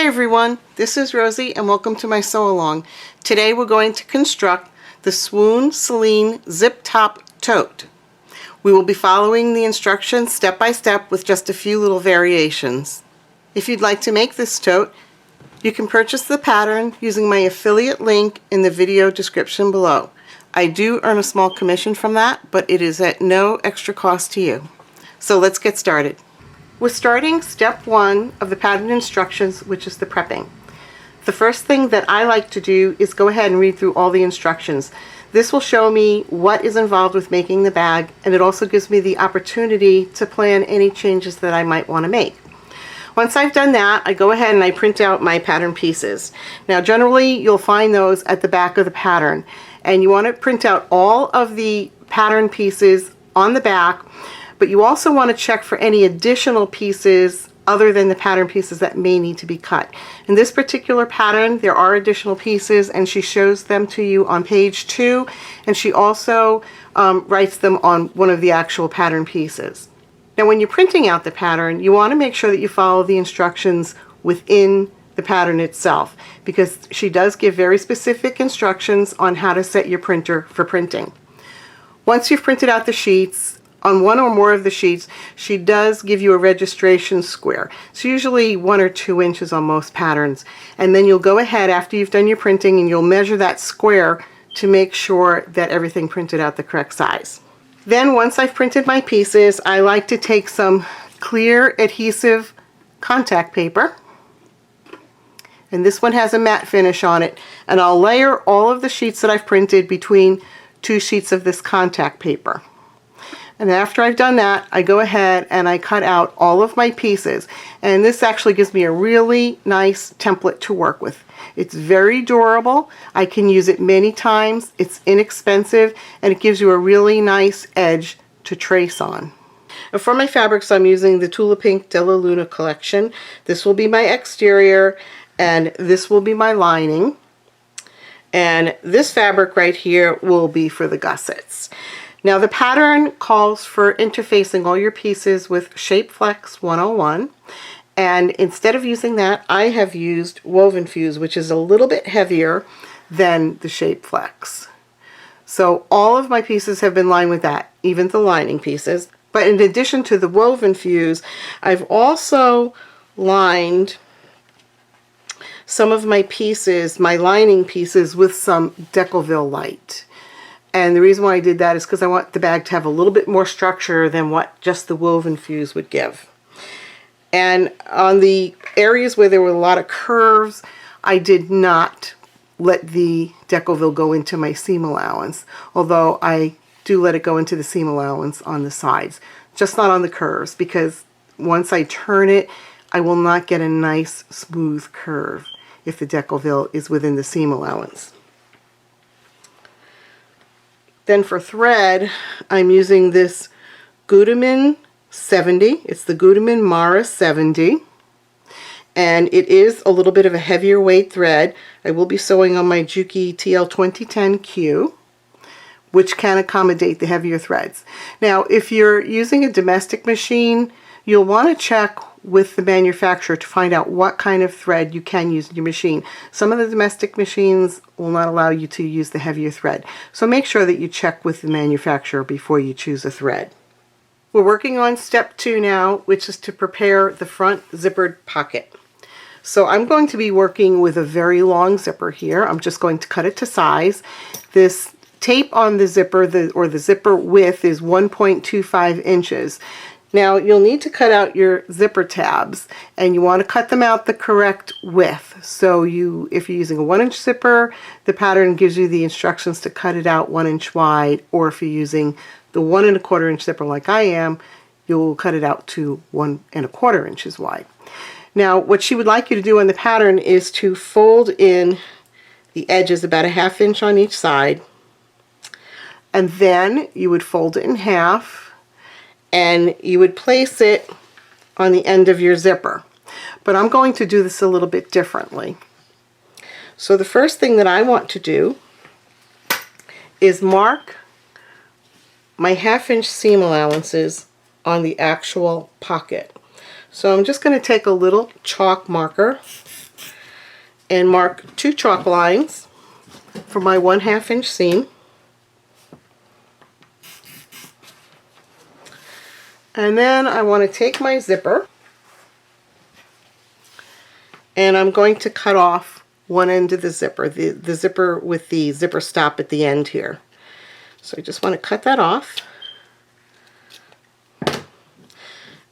everyone, this is Rosie and welcome to my sew along. Today we're going to construct the Swoon Celine zip top tote. We will be following the instructions step by step with just a few little variations. If you'd like to make this tote, you can purchase the pattern using my affiliate link in the video description below. I do earn a small commission from that, but it is at no extra cost to you. So let's get started. We're starting step 1 of the pattern instructions, which is the prepping. The first thing that I like to do is go ahead and read through all the instructions. This will show me what is involved with making the bag, and it also gives me the opportunity to plan any changes that I might want to make. Once I've done that, I go ahead and I print out my pattern pieces. Now generally you'll find those at the back of the pattern, and you want to print out all of the pattern pieces on the back, but you also want to check for any additional pieces other than the pattern pieces that may need to be cut. In this particular pattern, there are additional pieces, and she shows them to you on page 2, and she also writes them on one of the actual pattern pieces. Now when you're printing out the pattern, you want to make sure that you follow the instructions within the pattern itself, because she does give very specific instructions on how to set your printer for printing. Once you've printed out the sheets, on one or more of the sheets, she does give you a registration square. It's usually 1 or 2 inches on most patterns. And then you'll go ahead after you've done your printing and you'll measure that square to make sure that everything printed out the correct size. Then once I've printed my pieces, I like to take some clear adhesive contact paper. And this one has a matte finish on it. And I'll layer all of the sheets that I've printed between 2 sheets of this contact paper. And after I've done that, I go ahead and I cut out all of my pieces. And this actually gives me a really nice template to work with. It's very durable. I can use it many times. It's inexpensive, and it gives you a really nice edge to trace on. And for my fabrics, I'm using the Tula Pink Della Luna collection. This will be my exterior, and this will be my lining. And this fabric right here will be for the gussets. Now the pattern calls for interfacing all your pieces with Shape Flex 101, and instead of using that, I have used Woven Fuse, which is a little bit heavier than the Shape Flex. So all of my pieces have been lined with that, even the lining pieces. But in addition to the Woven Fuse, I've also lined some of my pieces, my lining pieces, with some Decoville Light. And the reason why I did that is because I want the bag to have a little bit more structure than what just the Woven Fuse would give. And on the areas where there were a lot of curves, I did not let the Decoville go into my seam allowance, although I do let it go into the seam allowance on the sides, just not on the curves, because once I turn it, I will not get a nice smooth curve if the Decoville is within the seam allowance. Then for thread, I'm using this Gutermann 70. It's the Gutermann Mara 70. And it is a little bit of a heavier weight thread. I will be sewing on my Juki TL 2010Q, which can accommodate the heavier threads. Now, if you're using a domestic machine, you'll want to check with the manufacturer to find out what kind of thread you can use in your machine. Some of the domestic machines will not allow you to use the heavier thread. So make sure that you check with the manufacturer before you choose a thread. We're working on step 2 now, which is to prepare the front zippered pocket. So I'm going to be working with a very long zipper here. I'm just going to cut it to size. This tape on the zipper, the zipper width, is 1.25 inches. Now you'll need to cut out your zipper tabs, and you want to cut them out the correct width. So if you're using a 1-inch zipper, the pattern gives you the instructions to cut it out 1 inch wide, or if you're using the 1 1/4 inch zipper like I am, you'll cut it out to 1 1/4 inches wide. Now what she would like you to do on the pattern is to fold in the edges about a 1/2 inch on each side, and then you would fold it in half, and you would place it on the end of your zipper. But I'm going to do this a little bit differently. So the first thing that I want to do is mark my 1/2 inch seam allowances on the actual pocket. So I'm just going to take a little chalk marker and mark 2 chalk lines for my 1/2 inch seam. And then I want to take my zipper and I'm going to cut off one end of the zipper, the zipper with the zipper stop at the end here. So I just want to cut that off.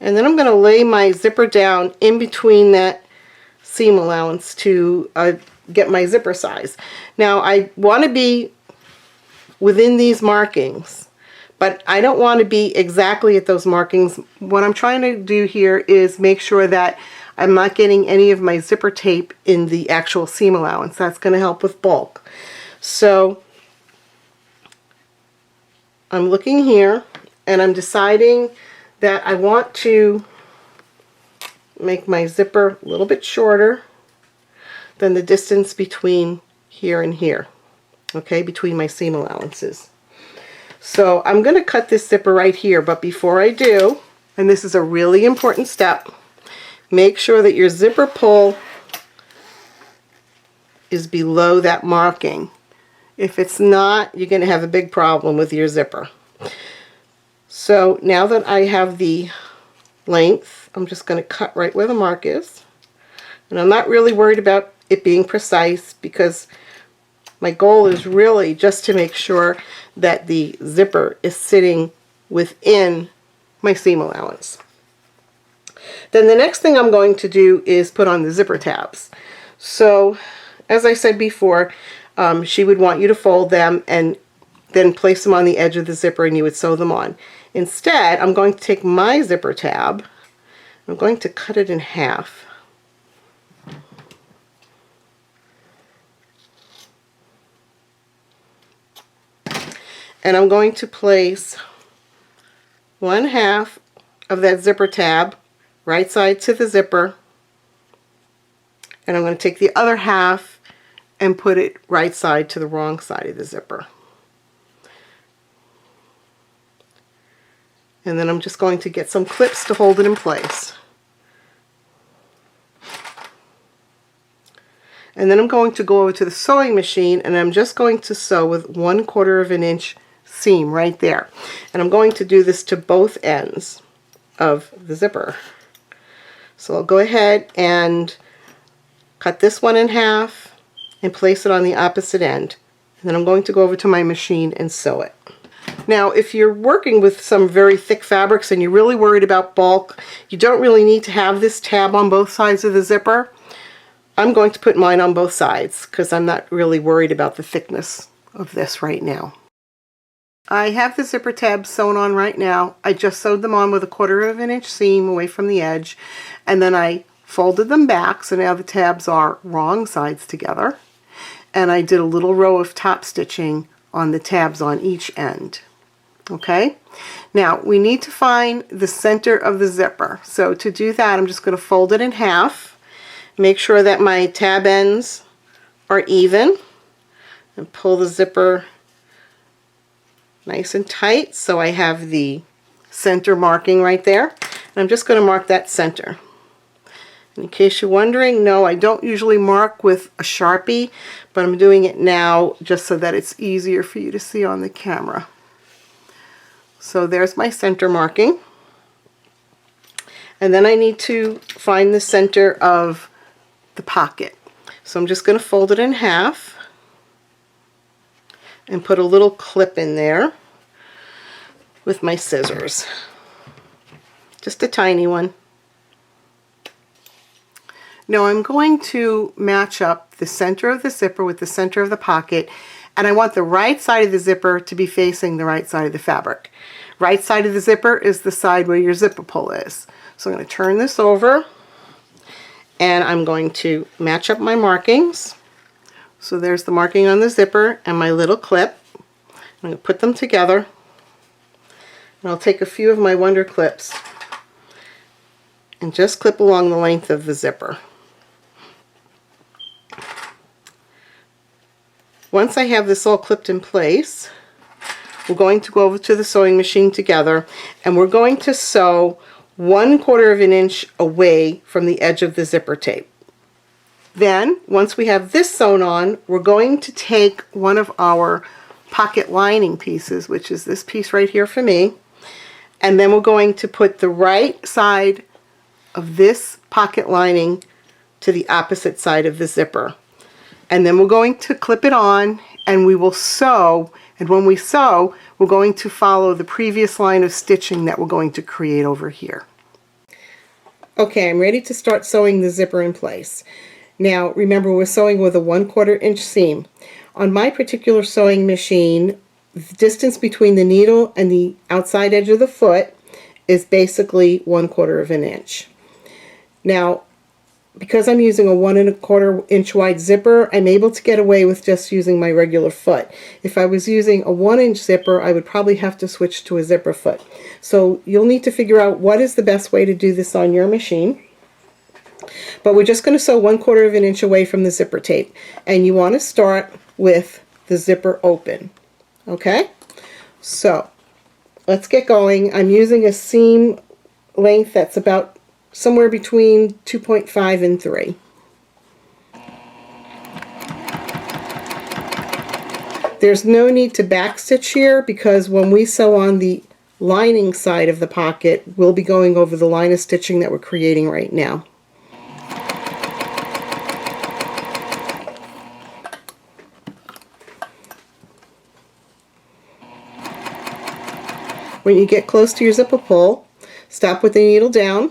And then I'm going to lay my zipper down in between that seam allowance to get my zipper size. Now I want to be within these markings, but I don't want to be exactly at those markings. What I'm trying to do here is make sure that I'm not getting any of my zipper tape in the actual seam allowance. That's going to help with bulk. So I'm looking here and I'm deciding that I want to make my zipper a little bit shorter than the distance between here and here, okay, between my seam allowances. So I'm going to cut this zipper right here, but before I do, and this is a really important step, make sure that your zipper pull is below that marking. If it's not, you're going to have a big problem with your zipper. So now that I have the length, I'm just going to cut right where the mark is. And I'm not really worried about it being precise because my goal is really just to make sure that the zipper is sitting within my seam allowance. Then the next thing I'm going to do is put on the zipper tabs. So as I said before, she would want you to fold them and then place them on the edge of the zipper and you would sew them on. Instead, I'm going to take my zipper tab, I'm going to cut it in half. And I'm going to place 1/2 of that zipper tab right side to the zipper, and I'm going to take the other half and put it right side to the wrong side of the zipper. And then I'm just going to get some clips to hold it in place. And then I'm going to go over to the sewing machine and I'm just going to sew with 1/4 inch seam right there. And I'm going to do this to both ends of the zipper. So I'll go ahead and cut this one in half and place it on the opposite end. And then I'm going to go over to my machine and sew it. Now, if you're working with some very thick fabrics and you're really worried about bulk, you don't really need to have this tab on both sides of the zipper. I'm going to put mine on both sides because I'm not really worried about the thickness of this right now. I have the zipper tabs sewn on right now. I just sewed them on with 1/4 inch seam away from the edge, and then I folded them back so now the tabs are wrong sides together, and I did a little row of top stitching on the tabs on each end. Okay, now we need to find the center of the zipper. So to do that, I'm just going to fold it in half, make sure that my tab ends are even, and pull the zipper nice and tight so I have the center marking right there. And I'm just going to mark that center. And in case you're wondering, no, I don't usually mark with a Sharpie, but I'm doing it now just so that it's easier for you to see on the camera. So there's my center marking. And then I need to find the center of the pocket. So I'm just going to fold it in half and put a little clip in there with my scissors. Just a tiny one. Now I'm going to match up the center of the zipper with the center of the pocket, and I want the right side of the zipper to be facing the right side of the fabric. Right side of the zipper is the side where your zipper pull is. So I'm going to turn this over and I'm going to match up my markings. So there's the marking on the zipper and my little clip. I'm going to put them together. And I'll take a few of my Wonder clips and just clip along the length of the zipper. Once I have this all clipped in place, we're going to go over to the sewing machine together and we're going to sew 1/4 inch away from the edge of the zipper tape. Then, once we have this sewn on, we're going to take one of our pocket lining pieces, which is this piece right here for me, and then we're going to put the right side of this pocket lining to the opposite side of the zipper. And then we're going to clip it on, and we will sew, and when we sew, we're going to follow the previous line of stitching that we're going to create over here. Okay, I'm ready to start sewing the zipper in place. Now, remember, we're sewing with a 1/4 inch seam. On my particular sewing machine, the distance between the needle and the outside edge of the foot is basically 1/4 inch. Now, because I'm using a 1¼ inch wide zipper, I'm able to get away with just using my regular foot. If I was using a 1-inch zipper, I would probably have to switch to a zipper foot. So you'll need to figure out what is the best way to do this on your machine. But we're just going to sew 1/4 inch away from the zipper tape. And you want to start with the zipper open. Okay? So, let's get going. I'm using a seam length that's about somewhere between 2.5 and 3. There's no need to backstitch here because when we sew on the lining side of the pocket, we'll be going over the line of stitching that we're creating right now. When you get close to your zipper pull, stop with the needle down,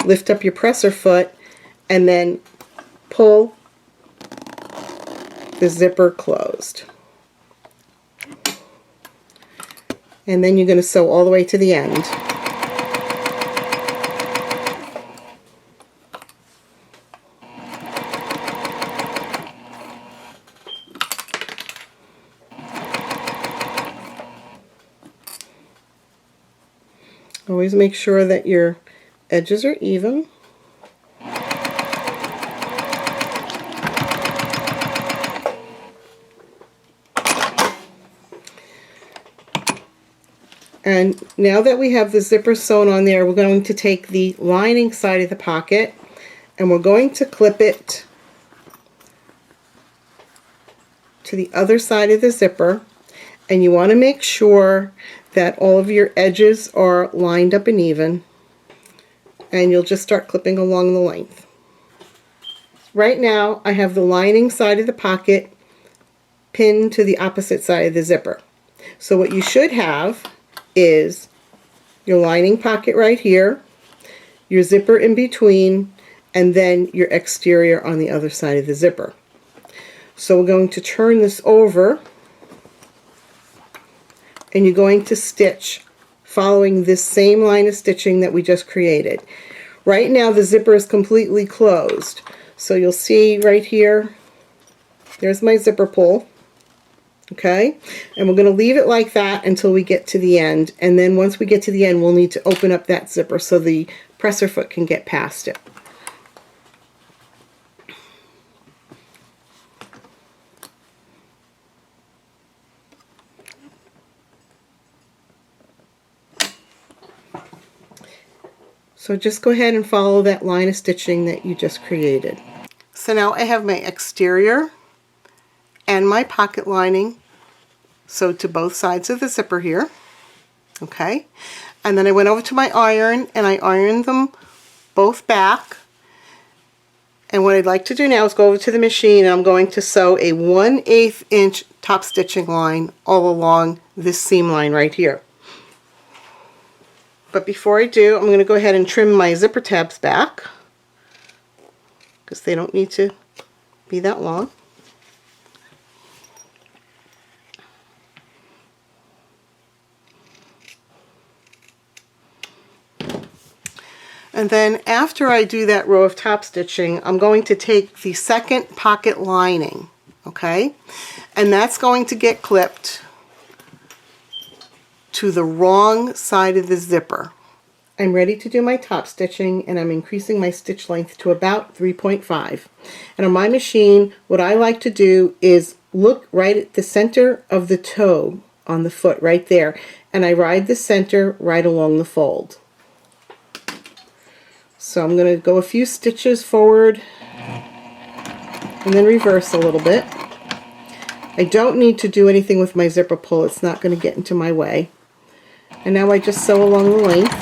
lift up your presser foot, and then pull the zipper closed. And then you're going to sew all the way to the end. Always make sure that your edges are even. And now that we have the zipper sewn on there, we're going to take the lining side of the pocket and we're going to clip it to the other side of the zipper. And you want to make sure that all of your edges are lined up and even. And you'll just start clipping along the length. Right now I have the lining side of the pocket pinned to the opposite side of the zipper. So what you should have is your lining pocket right here, your zipper in between, and then your exterior on the other side of the zipper. So we're going to turn this over and you're going to stitch following this same line of stitching that we just created. Right now the zipper is completely closed. So you'll see right here, there's my zipper pull. Okay, and we're going to leave it like that until we get to the end, and then once we get to the end we'll need to open up that zipper so the presser foot can get past it. So just go ahead and follow that line of stitching that you just created. So now I have my exterior and my pocket lining sewed to both sides of the zipper here. Okay, and then I went over to my iron and I ironed them both back. And what I'd like to do now is go over to the machine and I'm going to sew a 1/8 inch top stitching line all along this seam line right here. But before I do, I'm going to go ahead and trim my zipper tabs back because they don't need to be that long. And then after I do that row of top stitching, I'm going to take the second pocket lining, okay? And that's going to get clipped to the wrong side of the zipper. I'm ready to do my top stitching and I'm increasing my stitch length to about 3.5. And on my machine, what I like to do is look right at the center of the toe on the foot right there, and I ride the center right along the fold. So I'm going to go a few stitches forward and then reverse a little bit. I don't need to do anything with my zipper pull. It's not going to get into my way. And now I just sew along the length.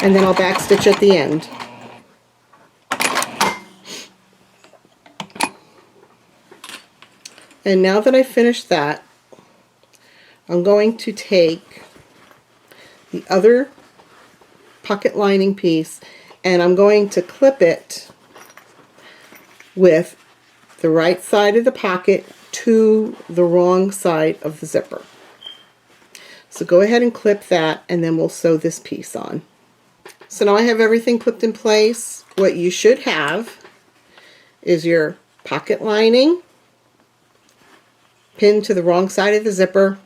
And then I'll backstitch at the end. And now that I've finished that, I'm going to take the other pocket lining piece and I'm going to clip it with the right side of the pocket to the wrong side of the zipper. So go ahead and clip that, and then we'll sew this piece on. So now I have everything clipped in place. What you should have is your pocket lining pinned to the wrong side of the zipper,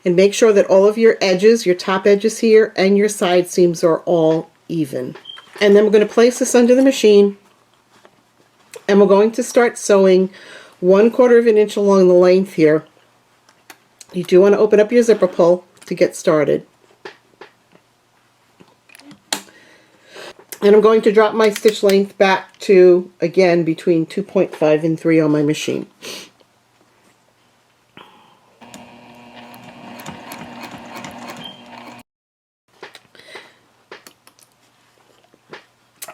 and make sure that all of your edges, your top edges here and your side seams are all even. And then we're going to place this under the machine, and we're going to start sewing 1/4 of an inch along the length here. You do want to open up your zipper pull to get started. And I'm going to drop my stitch length back to, again, between 2.5 and 3 on my machine.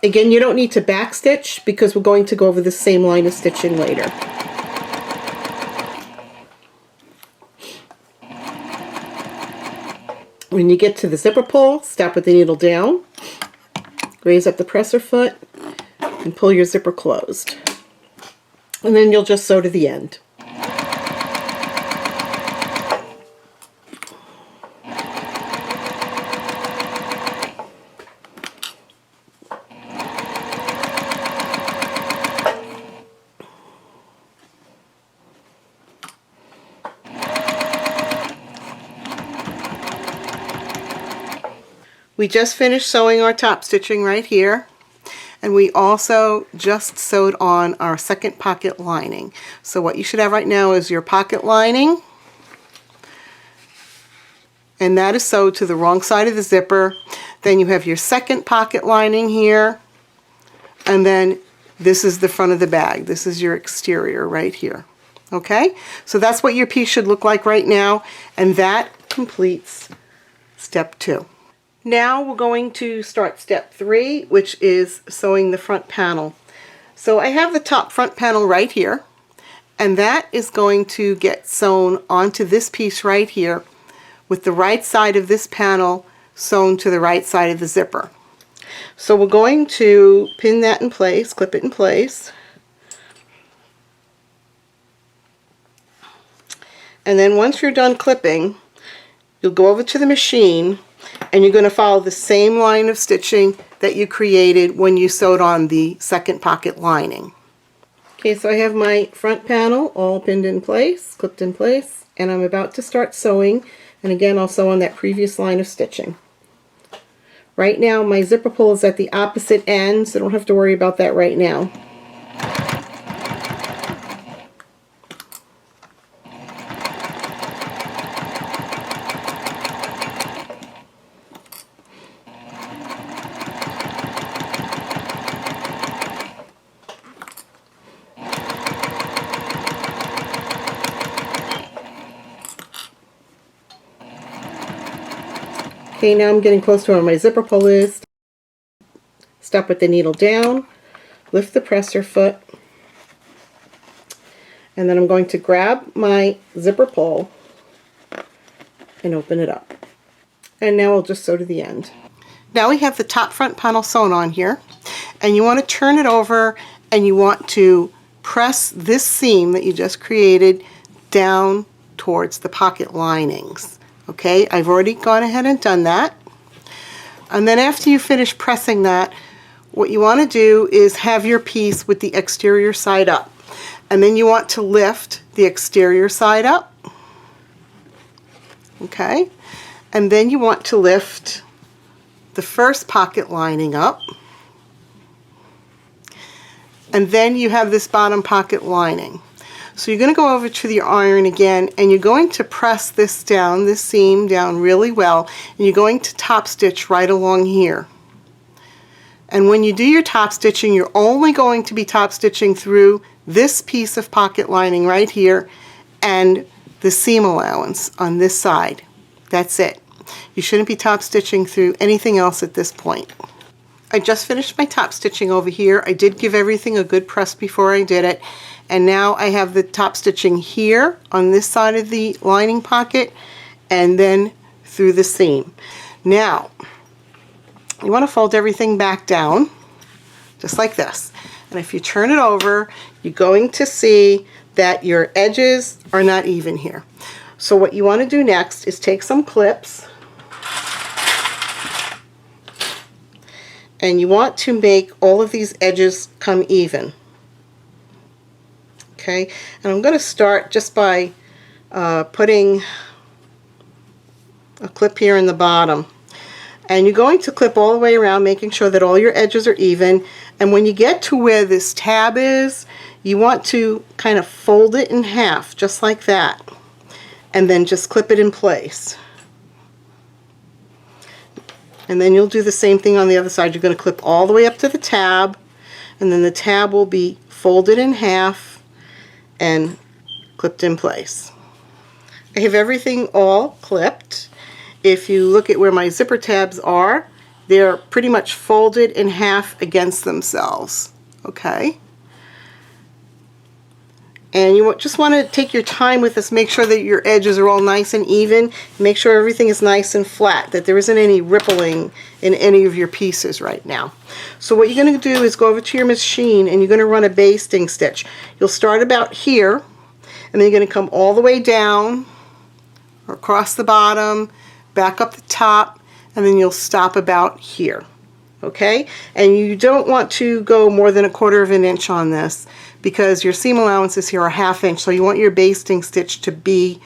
Again, you don't need to backstitch because we're going to go over the same line of stitching later. When you get to the zipper pull, stop with the needle down, raise up the presser foot, and pull your zipper closed. And then you'll just sew to the end. We just finished sewing our top stitching right here, and we also just sewed on our second pocket lining. So what you should have right now is your pocket lining, and that is sewed to the wrong side of the zipper. Then you have your second pocket lining here, and then this is the front of the bag. This is your exterior right here. Okay, so that's what your piece should look like right now, and that completes step 2. Now we're going to start step 3, which is sewing the front panel. So I have the top front panel right here, and that is going to get sewn onto this piece right here with the right side of this panel sewn to the right side of the zipper. So we're going to pin that in place, clip it in place, and then once you're done clipping, you'll go over to the machine and you're going to follow the same line of stitching that you created when you sewed on the second pocket lining. Okay, so I have my front panel all pinned in place, clipped in place, and I'm about to start sewing, and again I'll sew on that previous line of stitching. Right now my zipper pull is at the opposite end, so I don't have to worry about that right now. Okay, now I'm getting close to where my zipper pull is. Stop with the needle down, lift the presser foot, and then I'm going to grab my zipper pull and open it up. And now I'll just sew to the end. Now we have the top front panel sewn on here, and you want to turn it over and you want to press this seam that you just created down towards the pocket linings. Okay, I've already gone ahead and done that. And then after you finish pressing that, what you want to do is have your piece with the exterior side up. And then you want to lift the exterior side up. Okay, and then you want to lift the first pocket lining up. And then you have this bottom pocket lining. So you're going to go over to the iron again, and you're going to press this down, this seam down really well, and you're going to top stitch right along here. And when you do your top stitching, you're only going to be top stitching through this piece of pocket lining right here and the seam allowance on this side. That's it. You shouldn't be top stitching through anything else at this point. I just finished my top stitching over here. I did give everything a good press before I did it. And now I have the top stitching here on this side of the lining pocket and then through the seam. Now, you want to fold everything back down, just like this. And if you turn it over, you're going to see that your edges are not even here. So what you want to do next is take some clips, and you want to make all of these edges come even. Okay, and I'm going to start just by putting a clip here in the bottom. And you're going to clip all the way around, making sure that all your edges are even. And when you get to where this tab is, you want to kind of fold it in half, just like that. And then just clip it in place. And then you'll do the same thing on the other side. You're going to clip all the way up to the tab, and then the tab will be folded in half and clipped in place. I have everything all clipped. If you look at where my zipper tabs are, they're pretty much folded in half against themselves. Okay? And you just want to take your time with this, make sure that your edges are all nice and even, make sure everything is nice and flat, that there isn't any rippling in any of your pieces right now. So what you're going to do is go over to your machine and you're going to run a basting stitch. You'll start about here, and then you're going to come all the way down, or across the bottom, back up the top, and then you'll stop about here. Okay? And you don't want to go more than 1/4 of an inch on this, because your seam allowances here are 1/2 inch, so you want your basting stitch to be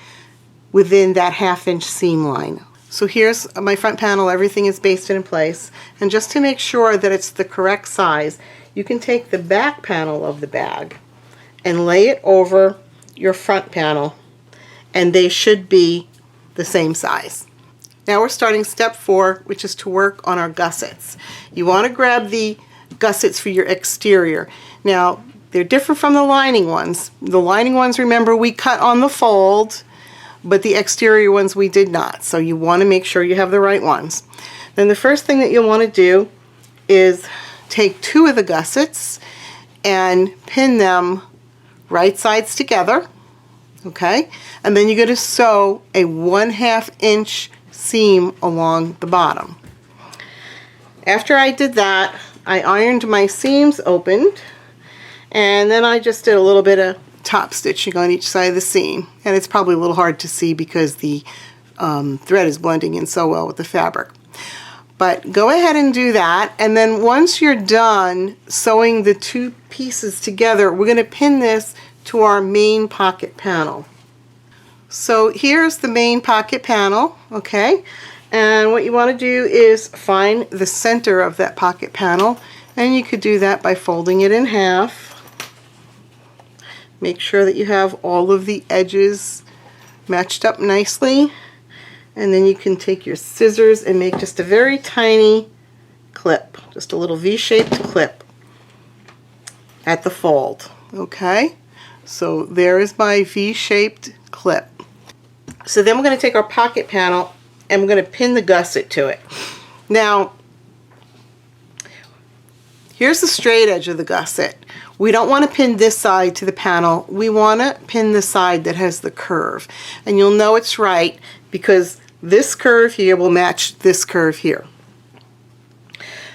within that 1/2 inch seam line. So here's my front panel. Everything is basted in place, and just to make sure that it's the correct size, you can take the back panel of the bag and lay it over your front panel, and they should be the same size. Now we're starting step 4, which is to work on our gussets. You want to grab the gussets for your exterior. Now, they're different from the lining ones. The lining ones, remember, we cut on the fold, but the exterior ones we did not. So you want to make sure you have the right ones. Then the first thing that you'll want to do is take 2 of the gussets and pin them right sides together. Okay? And then you're going to sew a 1/2 inch seam along the bottom. After I did that, I ironed my seams opened, and then I just did a little bit of top stitching on each side of the seam. And it's probably a little hard to see because the thread is blending in so well with the fabric. But go ahead and do that, and then once you're done sewing the 2 pieces together, we're going to pin this to our main pocket panel. So here's the main pocket panel, okay? And what you want to do is find the center of that pocket panel, and you could do that by folding it in half. Make sure that you have all of the edges matched up nicely, and then you can take your scissors and make just a very tiny clip, just a little V-shaped clip at the fold, okay? So there is my V-shaped clip. So then we're going to take our pocket panel and we're going to pin the gusset to it. Now, here's the straight edge of the gusset. We don't want to pin this side to the panel. We want to pin the side that has the curve. And you'll know it's right because this curve here will match this curve here.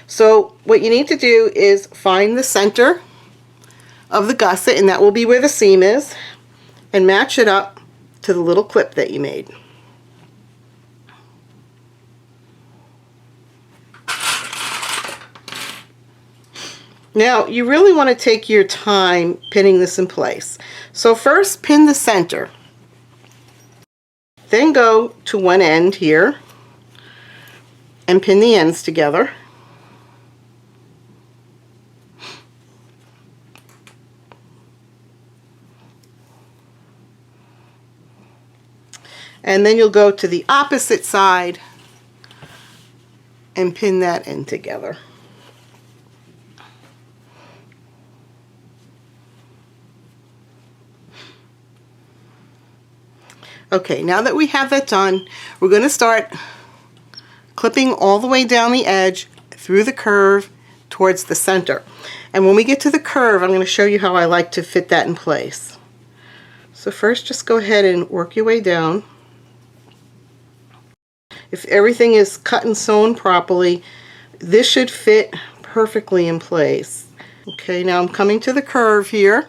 So what you need to do is find the center of the gusset, and that will be where the seam is, and match it up to the little clip that you made. Now you really want to take your time pinning this in place. So first pin the center, then go to one end here and pin the ends together. And then you'll go to the opposite side and pin that in together. Okay, now that we have that done, we're going to start clipping all the way down the edge through the curve towards the center. And when we get to the curve, I'm going to show you how I like to fit that in place. So first, just go ahead and work your way down. If everything is cut and sewn properly, this should fit perfectly in place. Okay, now I'm coming to the curve here.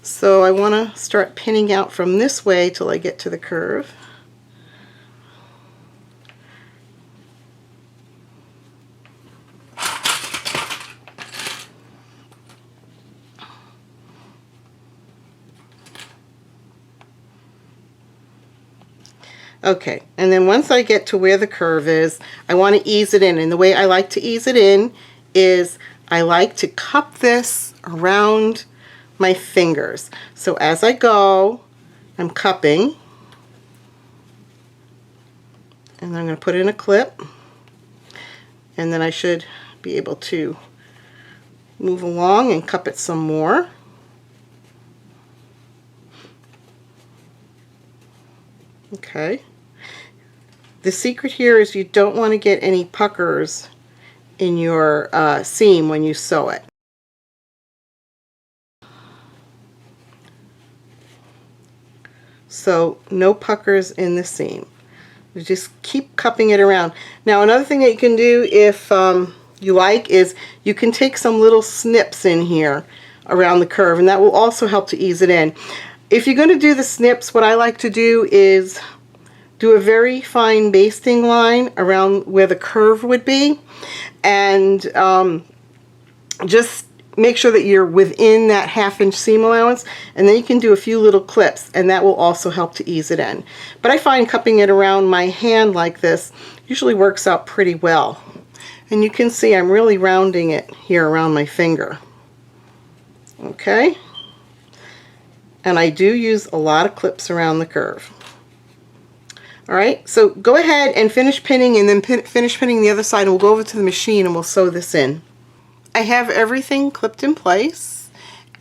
So I want to start pinning out from this way till I get to the curve. Okay, and then once I get to where the curve is, I want to ease it in. And the way I like to ease it in is I like to cup this around my fingers. So as I go, I'm cupping, and I'm going to put in a clip, and then I should be able to move along and cup it some more. Okay. The secret here is you don't want to get any puckers in your seam when you sew it. So no puckers in the seam. You just keep cupping it around. Now another thing that you can do if you like is you can take some little snips in here around the curve, and that will also help to ease it in. If you're going to do the snips, what I like to do is do a very fine basting line around where the curve would be, and just make sure that you're within that 1/2 inch seam allowance, and then you can do a few little clips, and that will also help to ease it in. But I find cupping it around my hand like this usually works out pretty well. And you can see I'm really rounding it here around my finger. Okay? And I do use a lot of clips around the curve. Alright, so go ahead and finish pinning, and then finish pinning the other side, and we'll go over to the machine and we'll sew this in. I have everything clipped in place,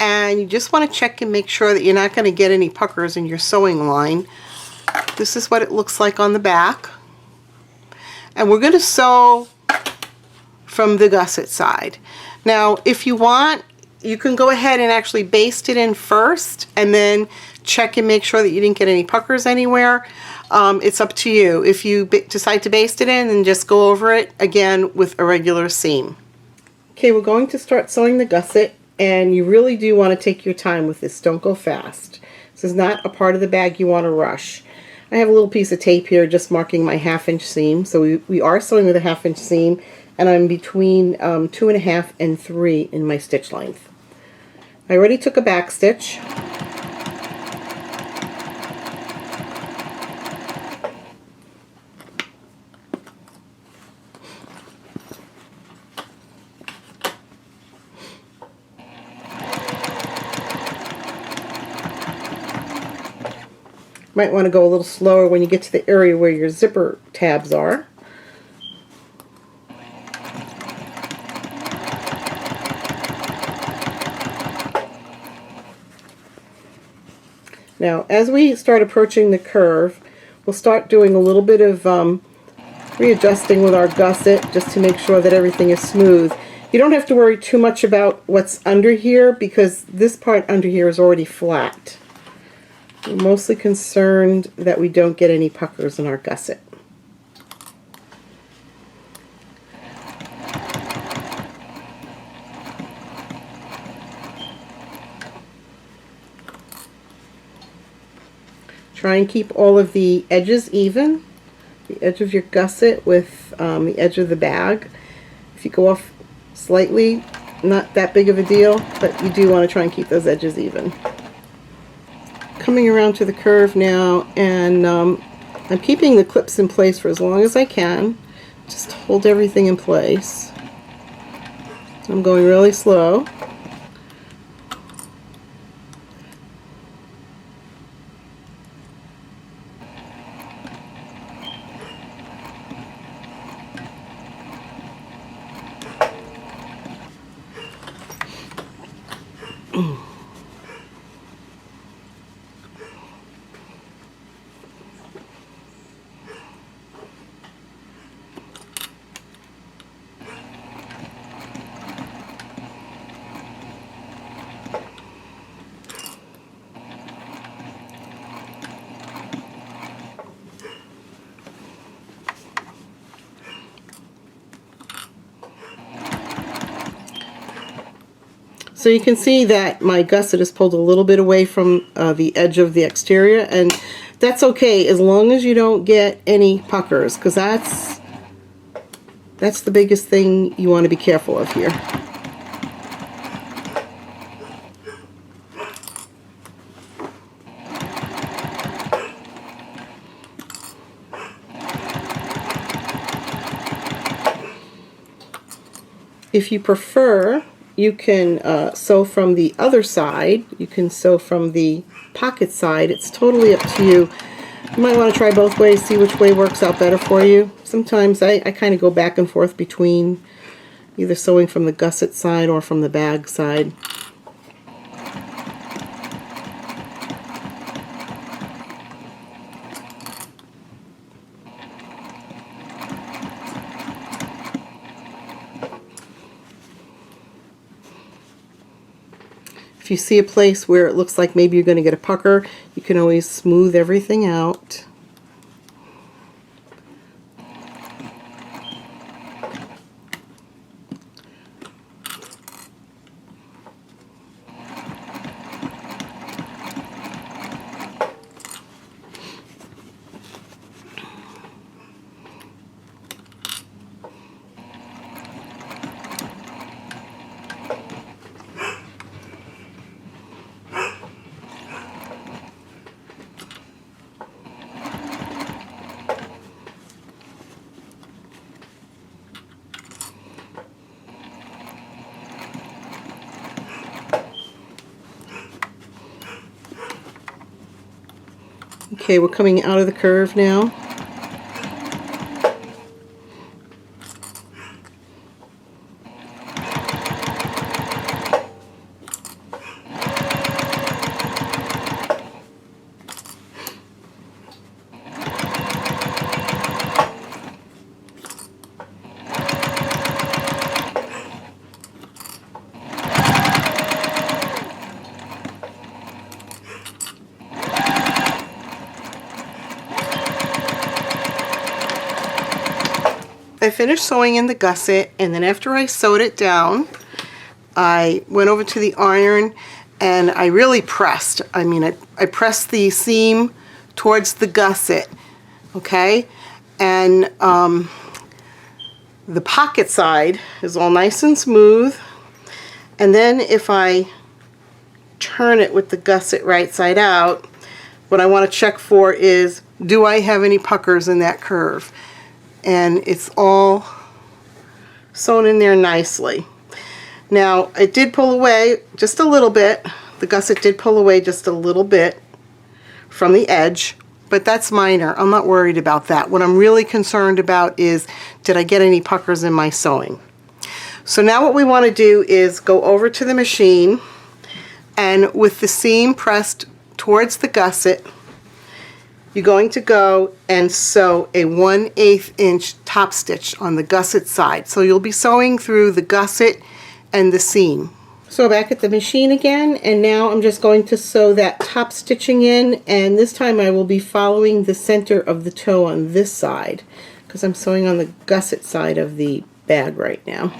and you just want to check and make sure that you're not going to get any puckers in your sewing line. This is what it looks like on the back. And we're going to sew from the gusset side. Now, if you want, you can go ahead and actually baste it in first, and then check and make sure that you didn't get any puckers anywhere. It's up to you. If you decide to baste it in, then just go over it again with a regular seam. Okay, we're going to start sewing the gusset, and you really do want to take your time with this. Don't go fast. This is not a part of the bag you want to rush. I have a little piece of tape here just marking my 1/2 inch seam. So we are sewing with a 1/2 inch seam, and I'm between 2.5 and 3 in my stitch length. I already took a back stitch. Might want to go a little slower when you get to the area where your zipper tabs are. Now, as we start approaching the curve, we'll start doing a little bit of readjusting with our gusset just to make sure that everything is smooth. You don't have to worry too much about what's under here, because this part under here is already flat. We're mostly concerned that we don't get any puckers in our gusset. Try and keep all of the edges even, the edge of your gusset with the edge of the bag. If you go off slightly, not that big of a deal, but you do want to try and keep those edges even. Coming around to the curve now, and I'm keeping the clips in place for as long as I can. Just hold everything in place. I'm going really slow. So you can see that my gusset is pulled a little bit away from the edge of the exterior, and that's okay as long as you don't get any puckers, because that's the biggest thing you want to be careful of here. If you prefer, you can sew from the other side. You can sew from the pocket side. It's totally up to you. You might want to try both ways, see which way works out better for you. Sometimes I kind of go back and forth between either sewing from the gusset side or from the bag side. If you see a place where it looks like maybe you're going to get a pucker, you can always smooth everything out. Okay, we're coming out of the curve now. I finished sewing in the gusset, and then after I sewed it down, I went over to the iron and I really pressed. I pressed the seam towards the gusset, okay? And the pocket side is all nice and smooth. And then if I turn it with the gusset right side out, what I want to check for is, do I have any puckers in that curve? And it's all sewn in there nicely. Now, it did pull away just a little bit. The gusset did pull away just a little bit from the edge, but that's minor. I'm not worried about that. What I'm really concerned about is, did I get any puckers in my sewing? So now what we want to do is go over to the machine, and with the seam pressed towards the gusset, you're going to go and sew a 1/8 inch top stitch on the gusset side. So you'll be sewing through the gusset and the seam. So back at the machine again, and now I'm just going to sew that top stitching in, and this time I will be following the center of the toe on this side, because I'm sewing on the gusset side of the bag right now.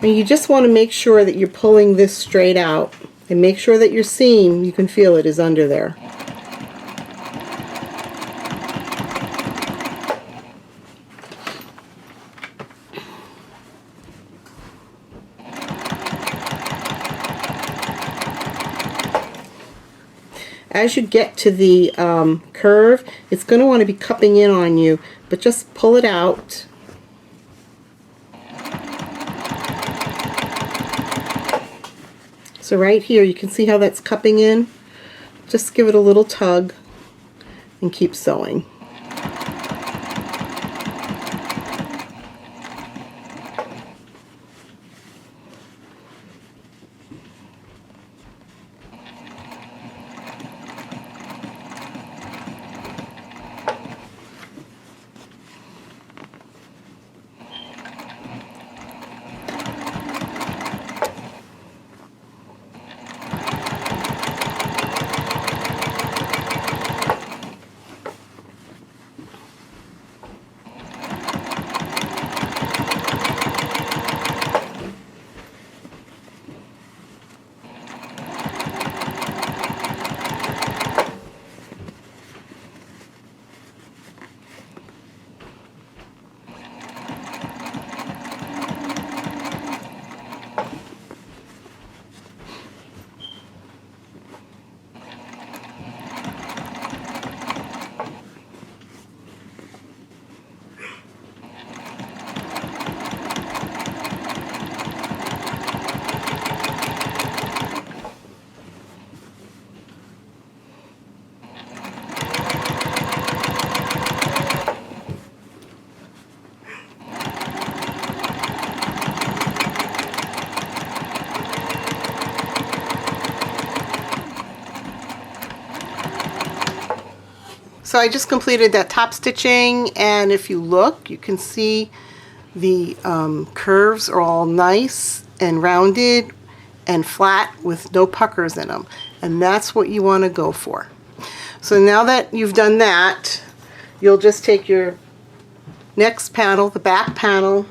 And you just want to make sure that you're pulling this straight out. And make sure that your seam, you can feel it, is under there. As you get to the curve, it's going to want to be cupping in on you, but just pull it out. So right here, you can see how that's cupping in. Just give it a little tug and keep sewing. So I just completed that top stitching, and if you look, you can see the curves are all nice and rounded and flat with no puckers in them, and that's what you want to go for. So now that you've done that, you'll just take your next panel, the back panel,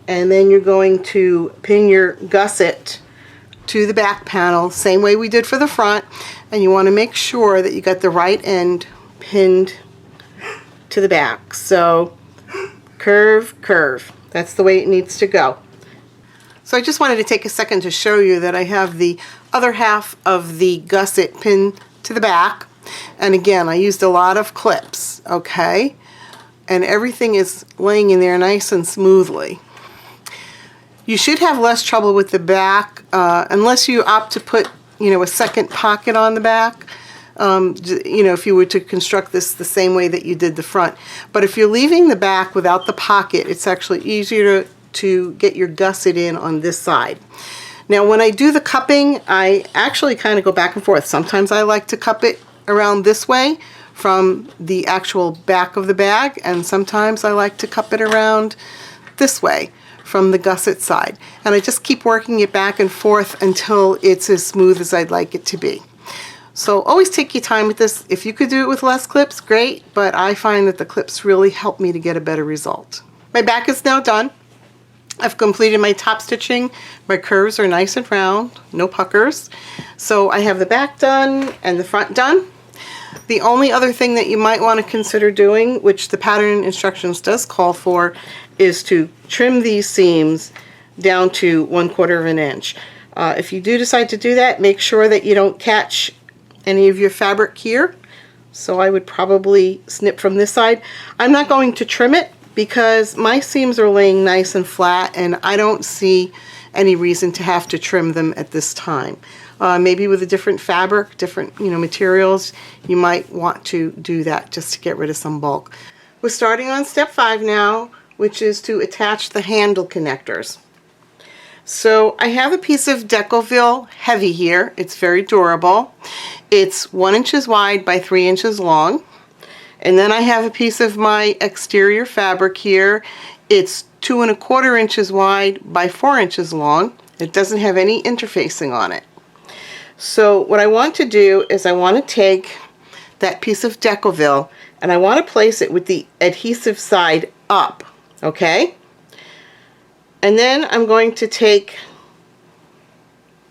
and then you're going to pin your gusset to the back panel, same way we did for the front, and you want to make sure that you got the right end pinned to the back. So curve, curve. That's the way it needs to go. So I just wanted to take a second to show you that I have the other half of the gusset pinned to the back. And again, I used a lot of clips, okay? And everything is laying in there nice and smoothly. You should have less trouble with the back unless you opt to put, a second pocket on the back. If you were to construct this the same way that you did the front. But if you're leaving the back without the pocket, it's actually easier to get your gusset in on this side. Now when I do the cupping, I actually kind of go back and forth. Sometimes I like to cup it around this way from the actual back of the bag, and sometimes I like to cup it around this way from the gusset side. And I just keep working it back and forth until it's as smooth as I'd like it to be. So always take your time with this. If you could do it with less clips, great, but I find that the clips really help me to get a better result. My back is now done. I've completed my top stitching. My curves are nice and round, no puckers. So I have the back done and the front done. The only other thing that you might want to consider doing, which the pattern instructions does call for, is to trim these seams down to 1/4 of an inch. If you do decide to do that, make sure that you don't catch any of your fabric here. So I would probably snip from this side. I'm not going to trim it because my seams are laying nice and flat, and I don't see any reason to have to trim them at this time. Maybe with a different fabric, different materials, you might want to do that just to get rid of some bulk. We're starting on step 5 now, which is to attach the handle connectors. So I have a piece of Decoville Heavy here. It's very durable. It's 1 inch wide by 3 inches long. And then I have a piece of my exterior fabric here. It's 2 1/4 inches wide by 4 inches long. It doesn't have any interfacing on it. So what I want to do is I want to take that piece of Decoville and I want to place it with the adhesive side up, okay? And then I'm going to take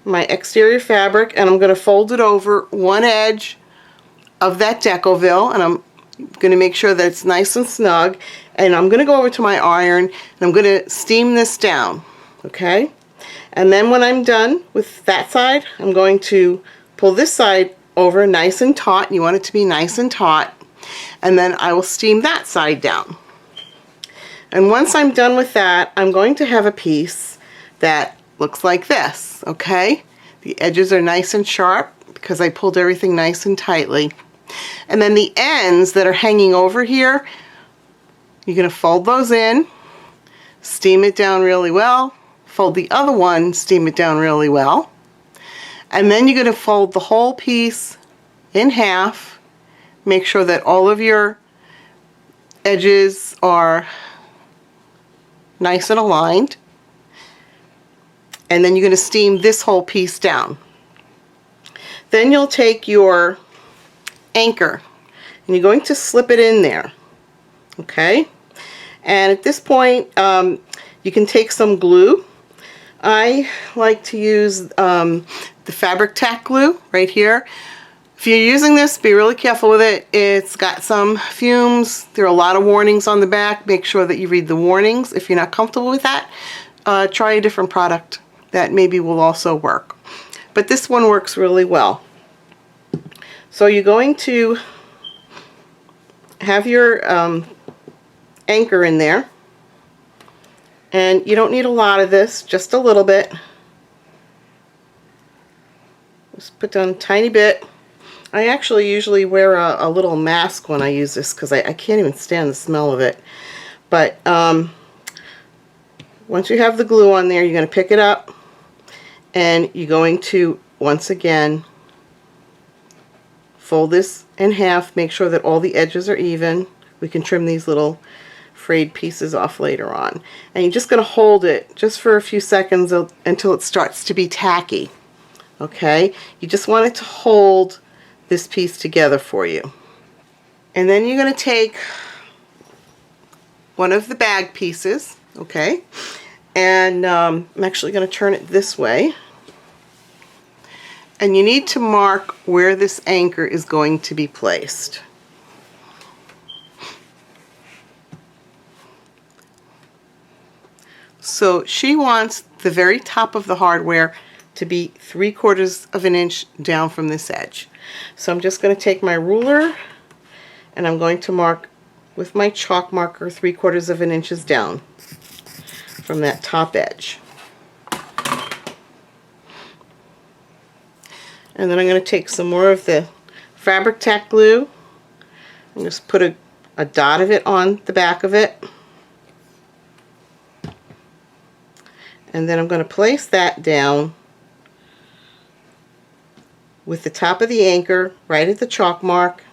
my exterior fabric and I'm going to fold it over one edge of that Decoville, and I'm going to make sure that it's nice and snug, and I'm going to go over to my iron and I'm going to steam this down, okay? And then when I'm done with that side, I'm going to pull this side over nice and taut. You want it to be nice and taut, and then I will steam that side down. And once I'm done with that, I'm going to have a piece that looks like this, okay? The edges are nice and sharp because I pulled everything nice and tightly. And then the ends that are hanging over here, you're going to fold those in, steam it down really well, fold the other one, steam it down really well, and then you're going to fold the whole piece in half. Make sure that all of your edges are nice and aligned, and then you're going to steam this whole piece down. Then you'll take your anchor and you're going to slip it in there, okay? And at this point you can take some glue. I like to use the fabric tack glue right here. If you're using this, be really careful with it. It's got some fumes. There are a lot of warnings on the back. Make sure that you read the warnings. If you're not comfortable with that, try a different product that maybe will also work. But this one works really well. So you're going to have your anchor in there, and you don't need a lot of this, just a little bit. Just put down a tiny bit. I actually usually wear a little mask when I use this because I can't even stand the smell of it. But once you have the glue on there, you're going to pick it up and you're going to once again fold this in half, make sure that all the edges are even. We can trim these little frayed pieces off later on. And you're just going to hold it just for a few seconds until it starts to be tacky. Okay? You just want it to hold this piece together for you. And then you're going to take one of the bag pieces, okay? And I'm actually going to turn it this way. And you need to mark where this anchor is going to be placed. So she wants the very top of the hardware to be 3/4 of an inch down from this edge. So I'm just going to take my ruler and I'm going to mark with my chalk marker 3/4 of an inch down from that top edge. And then I'm going to take some more of the fabric tack glue and just put a dot of it on the back of it. And then I'm going to place that down with the top of the anchor right at the chalk mark,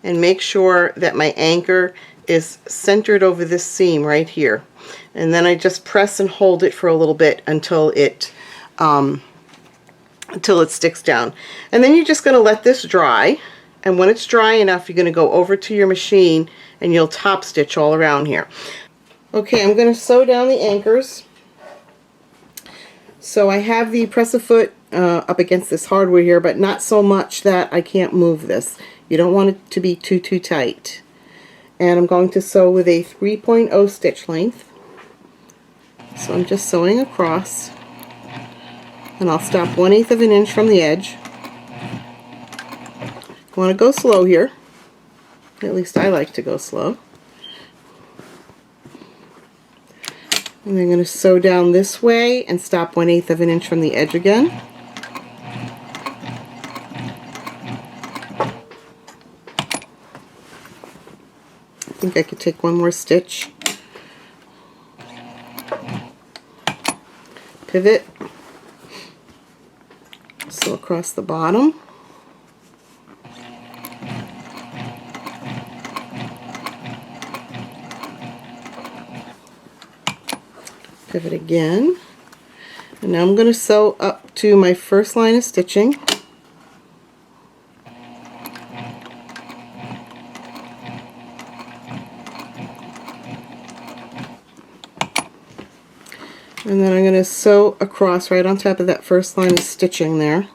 and make sure that my anchor is centered over this seam right here. And then I just press and hold it for a little bit until it sticks down. And then you're just going to let this dry, and when it's dry enough you're going to go over to your machine and you'll top stitch all around here. Okay, I'm going to sew down the anchors. So I have the press-a-foot up against this hardware here, but not so much that I can't move this. You don't want it to be too tight. And I'm going to sew with a 3.0 stitch length. So I'm just sewing across, and I'll stop 1/8 of an inch from the edge. You want to go slow here. At least I like to go slow. And I'm going to sew down this way and stop 1/8 of an inch from the edge again. I think I could take one more stitch. Pivot. Sew across the bottom. Pivot again, and now I'm going to sew up to my first line of stitching. And then I'm going to sew across right on top of that first line of stitching there.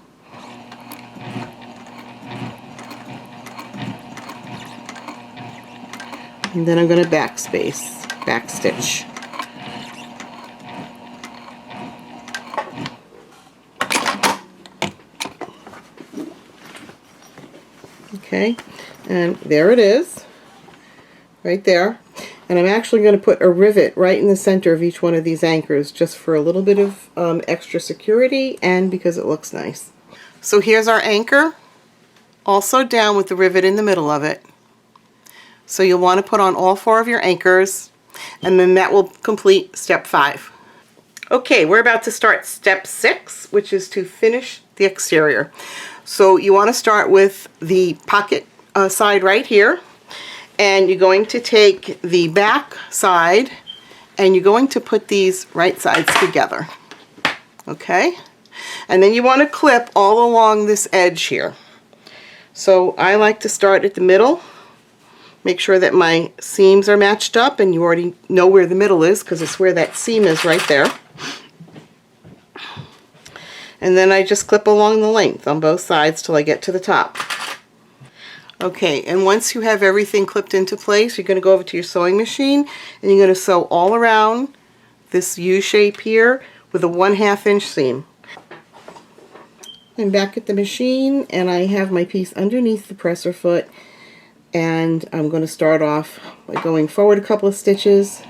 And then I'm going to back stitch. Okay, and there it is, right there. And I'm actually going to put a rivet right in the center of each one of these anchors, just for a little bit of extra security and because it looks nice. So here's our anchor, also down with the rivet in the middle of it. So you'll want to put on all 4 of your anchors, and then that will complete step 5. Okay, we're about to start step 6, which is to finish the exterior. So you want to start with the pocket side right here, and you're going to take the back side and you're going to put these right sides together. Okay? And then you want to clip all along this edge here. So I like to start at the middle. Make sure that my seams are matched up, and you already know where the middle is because it's where that seam is right there. And then I just clip along the length on both sides till I get to the top. Okay, and once you have everything clipped into place, you're going to go over to your sewing machine and you're going to sew all around this U shape here with a 1/2 inch seam. I'm back at the machine and I have my piece underneath the presser foot, and I'm going to start off by going forward a couple of stitches,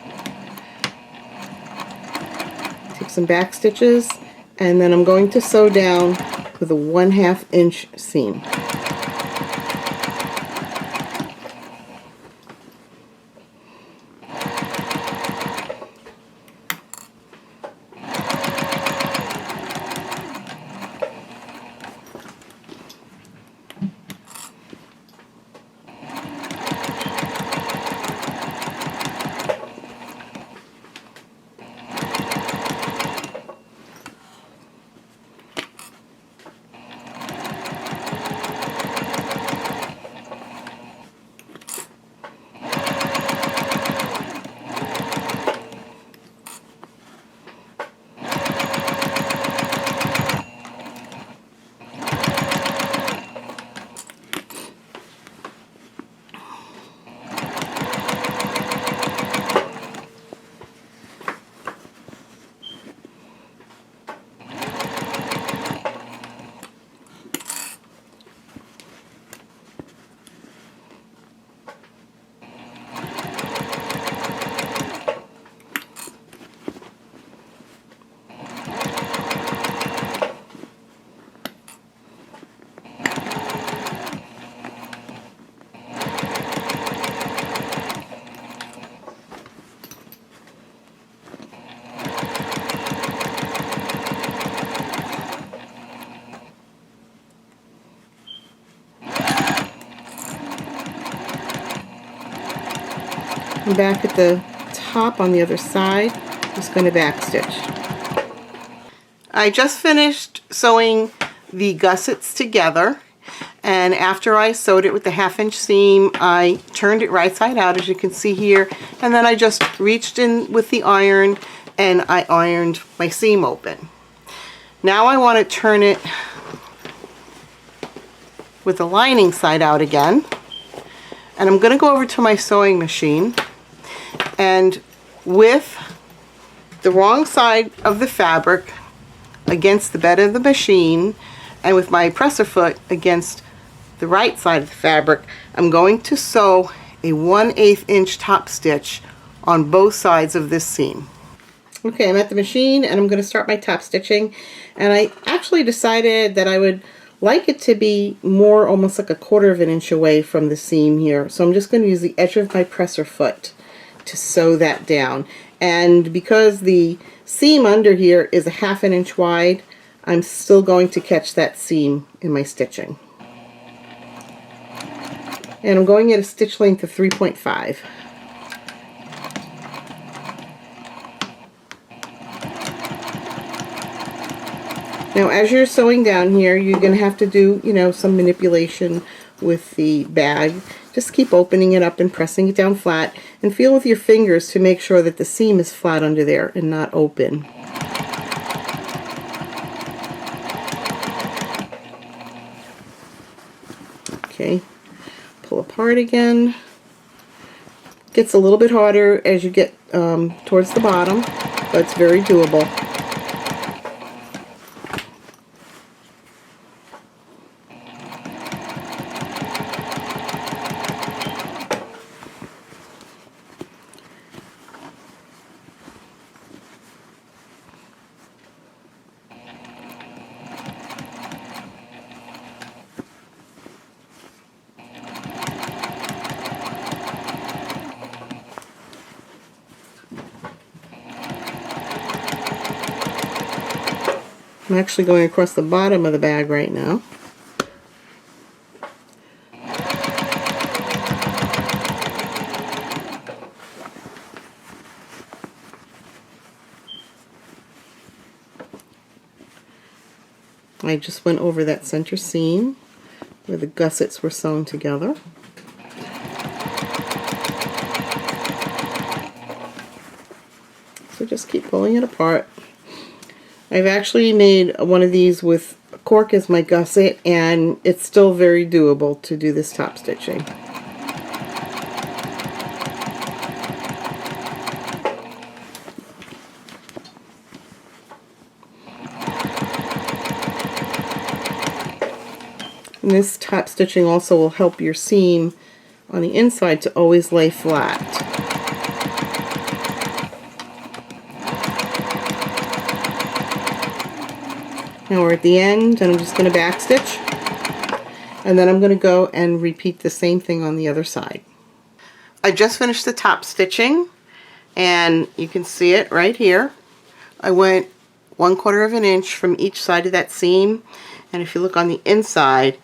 take some back stitches, and then I'm going to sew down with a 1/2 inch seam. And back at the top on the other side, just going to backstitch. I just finished sewing the gussets together, and after I sewed it with the 1/2 inch seam, I turned it right side out, as you can see here, and then I just reached in with the iron and I ironed my seam open. Now I want to turn it with the lining side out again, and I'm going to go over to my sewing machine, and with the wrong side of the fabric against the bed of the machine, and with my presser foot against the right side of the fabric, I'm going to sew a 1/8 inch top stitch on both sides of this seam. Okay, I'm at the machine and I'm going to start my top stitching, and I actually decided that I would like it to be more almost like a 1/4 of an inch away from the seam here, so I'm just going to use the edge of my presser foot to sew that down. And because the seam under here is a 1/2 inch wide, I'm still going to catch that seam in my stitching. And I'm going at a stitch length of 3.5. Now as you're sewing down here, you're going to have to do, some manipulation with the bag. Just keep opening it up and pressing it down flat, and feel with your fingers to make sure that the seam is flat under there and not open. Okay, pull apart again. Gets a little bit harder as you get towards the bottom, but it's very doable. I'm actually going across the bottom of the bag right now. I just went over that center seam where the gussets were sewn together. So just keep pulling it apart. I've actually made one of these with cork as my gusset, and it's still very doable to do this top stitching. And this top stitching also will help your seam on the inside to always lay flat. Now we're at the end, and I'm just going to backstitch, and then I'm going to go and repeat the same thing on the other side. I just finished the top stitching, and you can see it right here. I went 1/4 of an inch from each side of that seam, and if you look on the inside,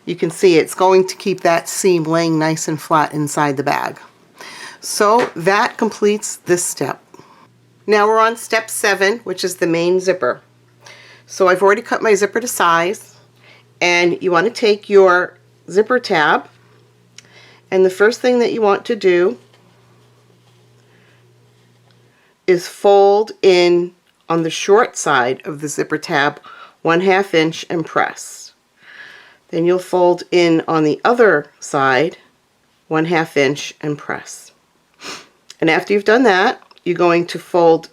you can see it's going to keep that seam laying nice and flat inside the bag. So that completes this step. Now we're on step 7, which is the main zipper. So I've already cut my zipper to size, and you want to take your zipper tab, and the first thing that you want to do is fold in on the short side of the zipper tab 1/2 inch and press. Then you'll fold in on the other side 1/2 inch and press. And after you've done that, you're going to fold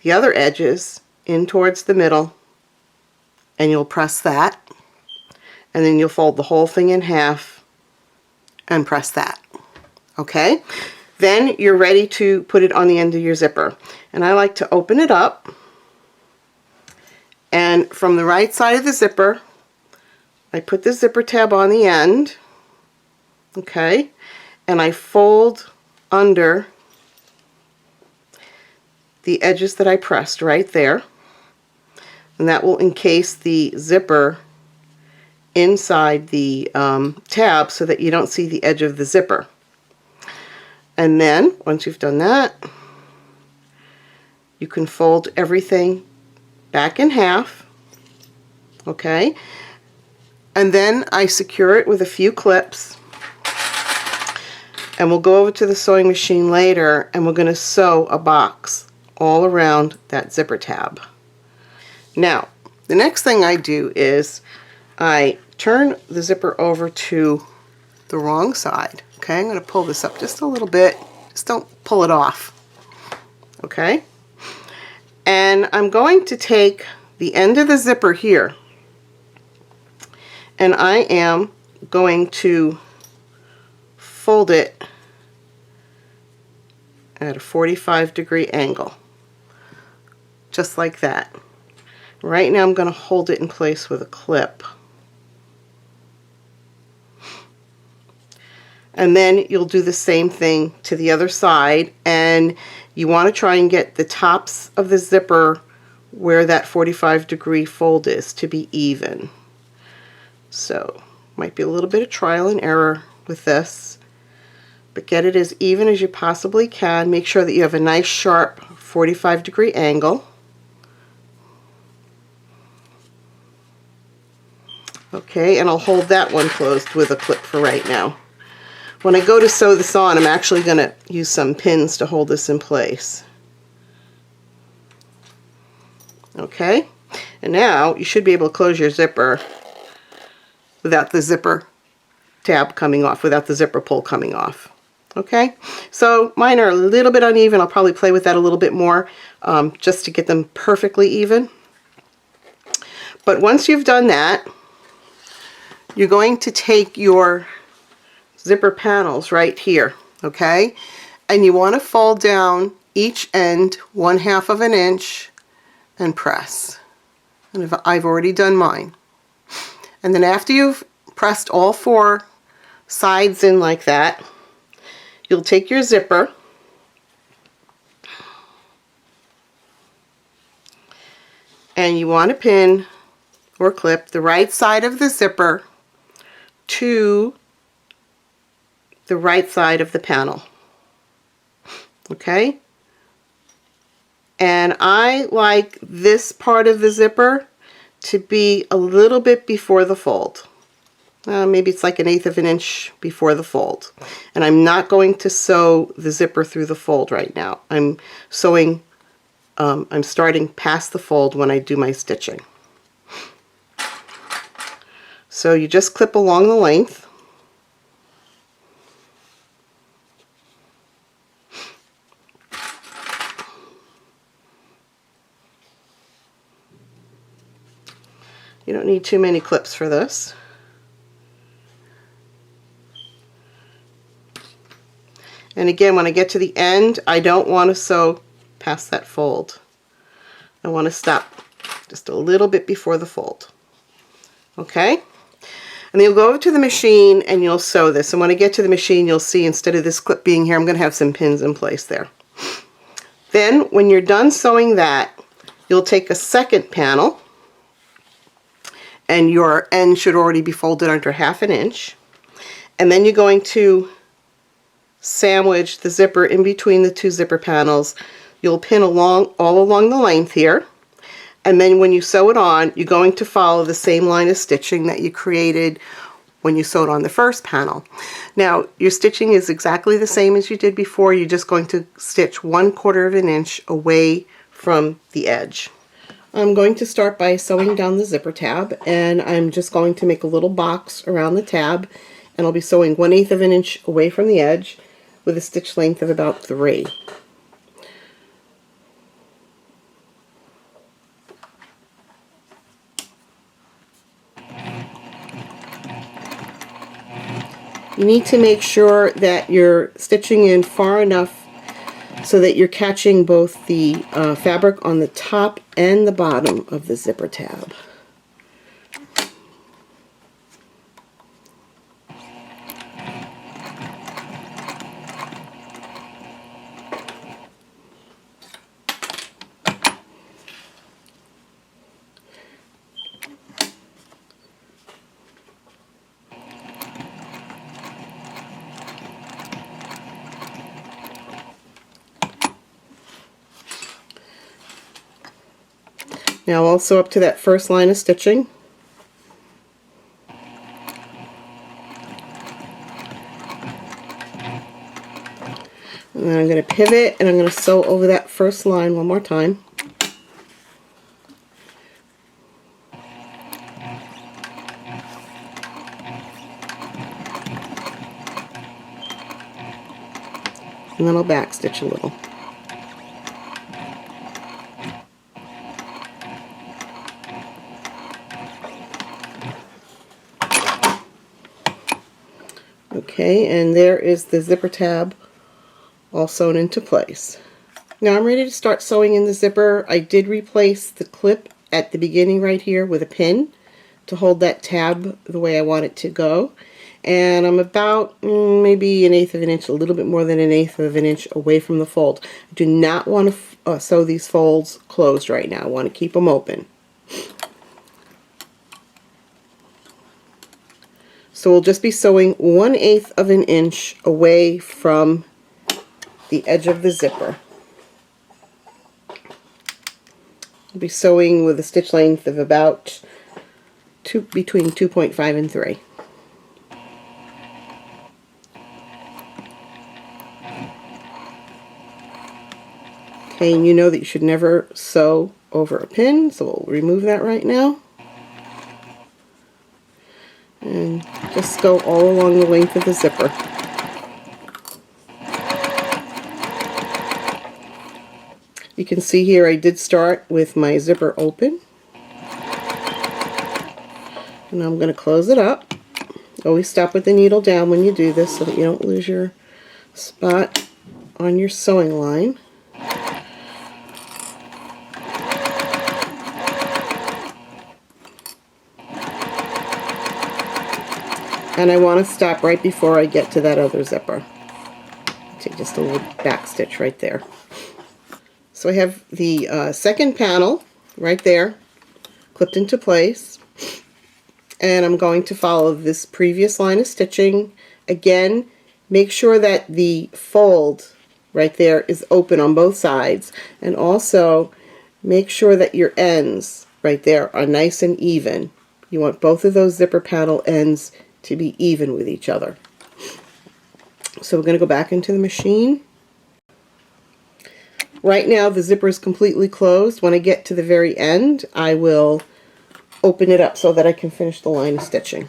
the other edges in towards the middle, and you'll press that, and then you'll fold the whole thing in half and press that. Okay, then you're ready to put it on the end of your zipper, and I like to open it up, and from the right side of the zipper I put the zipper tab on the end, okay, and I fold under the edges that I pressed right there, and that will encase the zipper inside the tab so that you don't see the edge of the zipper. And then once you've done that, you can fold everything back in half, okay? And then I secure it with a few clips, and we'll go over to the sewing machine later and we're going to sew a box all around that zipper tab. Now, the next thing I do is I turn the zipper over to the wrong side. Okay, I'm going to pull this up just a little bit. Just don't pull it off. Okay? And I'm going to take the end of the zipper here, and I am going to fold it at a 45-degree angle, just like that. Right now I'm going to hold it in place with a clip. And then you'll do the same thing to the other side, and you want to try and get the tops of the zipper where that 45-degree fold is to be even. So might be a little bit of trial and error with this, but get it as even as you possibly can. Make sure that you have a nice sharp 45-degree angle. Okay, and I'll hold that one closed with a clip for right now. When I go to sew this on, I'm actually going to use some pins to hold this in place. Okay, and now you should be able to close your zipper without the zipper tab coming off, without the zipper pull coming off. Okay, so mine are a little bit uneven. I'll probably play with that a little bit more just to get them perfectly even. But once you've done that, you're going to take your zipper panels right here, okay? And you want to fold down each end 1/2 of an inch and press. And I've already done mine. And then after you've pressed all 4 sides in like that, you'll take your zipper and you want to pin or clip the right side of the zipper to the right side of the panel. Okay? And I like this part of the zipper to be a little bit before the fold. Maybe it's like 1/8 of an inch before the fold. And I'm not going to sew the zipper through the fold right now. I'm sewing, I'm starting past the fold when I do my stitching. So you just clip along the length. You don't need too many clips for this. And again, when I get to the end, I don't want to sew past that fold. I want to stop just a little bit before the fold. Okay? And then you'll go over to the machine and you'll sew this. And when I get to the machine, you'll see instead of this clip being here, I'm going to have some pins in place there. Then, when you're done sewing that, you'll take a second panel, and your end should already be folded under 1/2 an inch. And then you're going to sandwich the zipper in between the 2 zipper panels. You'll pin all along the length here. And then when you sew it on, you're going to follow the same line of stitching that you created when you sewed on the first panel. Now, your stitching is exactly the same as you did before. You're just going to stitch 1/4 of an inch away from the edge. I'm going to start by sewing down the zipper tab, and I'm just going to make a little box around the tab, and I'll be sewing 1/8 of an inch away from the edge with a stitch length of about 3. You need to make sure that you're stitching in far enough so that you're catching both the fabric on the top and the bottom of the zipper tab. Now also up to that first line of stitching. And then I'm going to pivot and I'm going to sew over that first line one more time. And then I'll back stitch a little. Okay, and there is the zipper tab all sewn into place. Now I'm ready to start sewing in the zipper. I did replace the clip at the beginning right here with a pin to hold that tab the way I want it to go. And I'm about maybe 1/8 of an inch, a little bit more than 1/8 of an inch away from the fold. I do not want to sew these folds closed right now. I want to keep them open. So we'll just be sewing 1/8 of an inch away from the edge of the zipper. We'll be sewing with a stitch length of about between 2.5 and 3. Okay, and you know that you should never sew over a pin, so we'll remove that right now. And just go all along the length of the zipper. You can see here I did start with my zipper open. And I'm going to close it up. Always stop with the needle down when you do this so that you don't lose your spot on your sewing line. And I want to stop right before I get to that other zipper. Take just a little back stitch right there. So I have the second panel right there clipped into place, and I'm going to follow this previous line of stitching. Again, make sure that the fold right there is open on both sides, and also make sure that your ends right there are nice and even. You want both of those zipper panel ends to be even with each other. So we're going to go back into the machine. Right now the zipper is completely closed. When I get to the very end, I will open it up so that I can finish the line of stitching.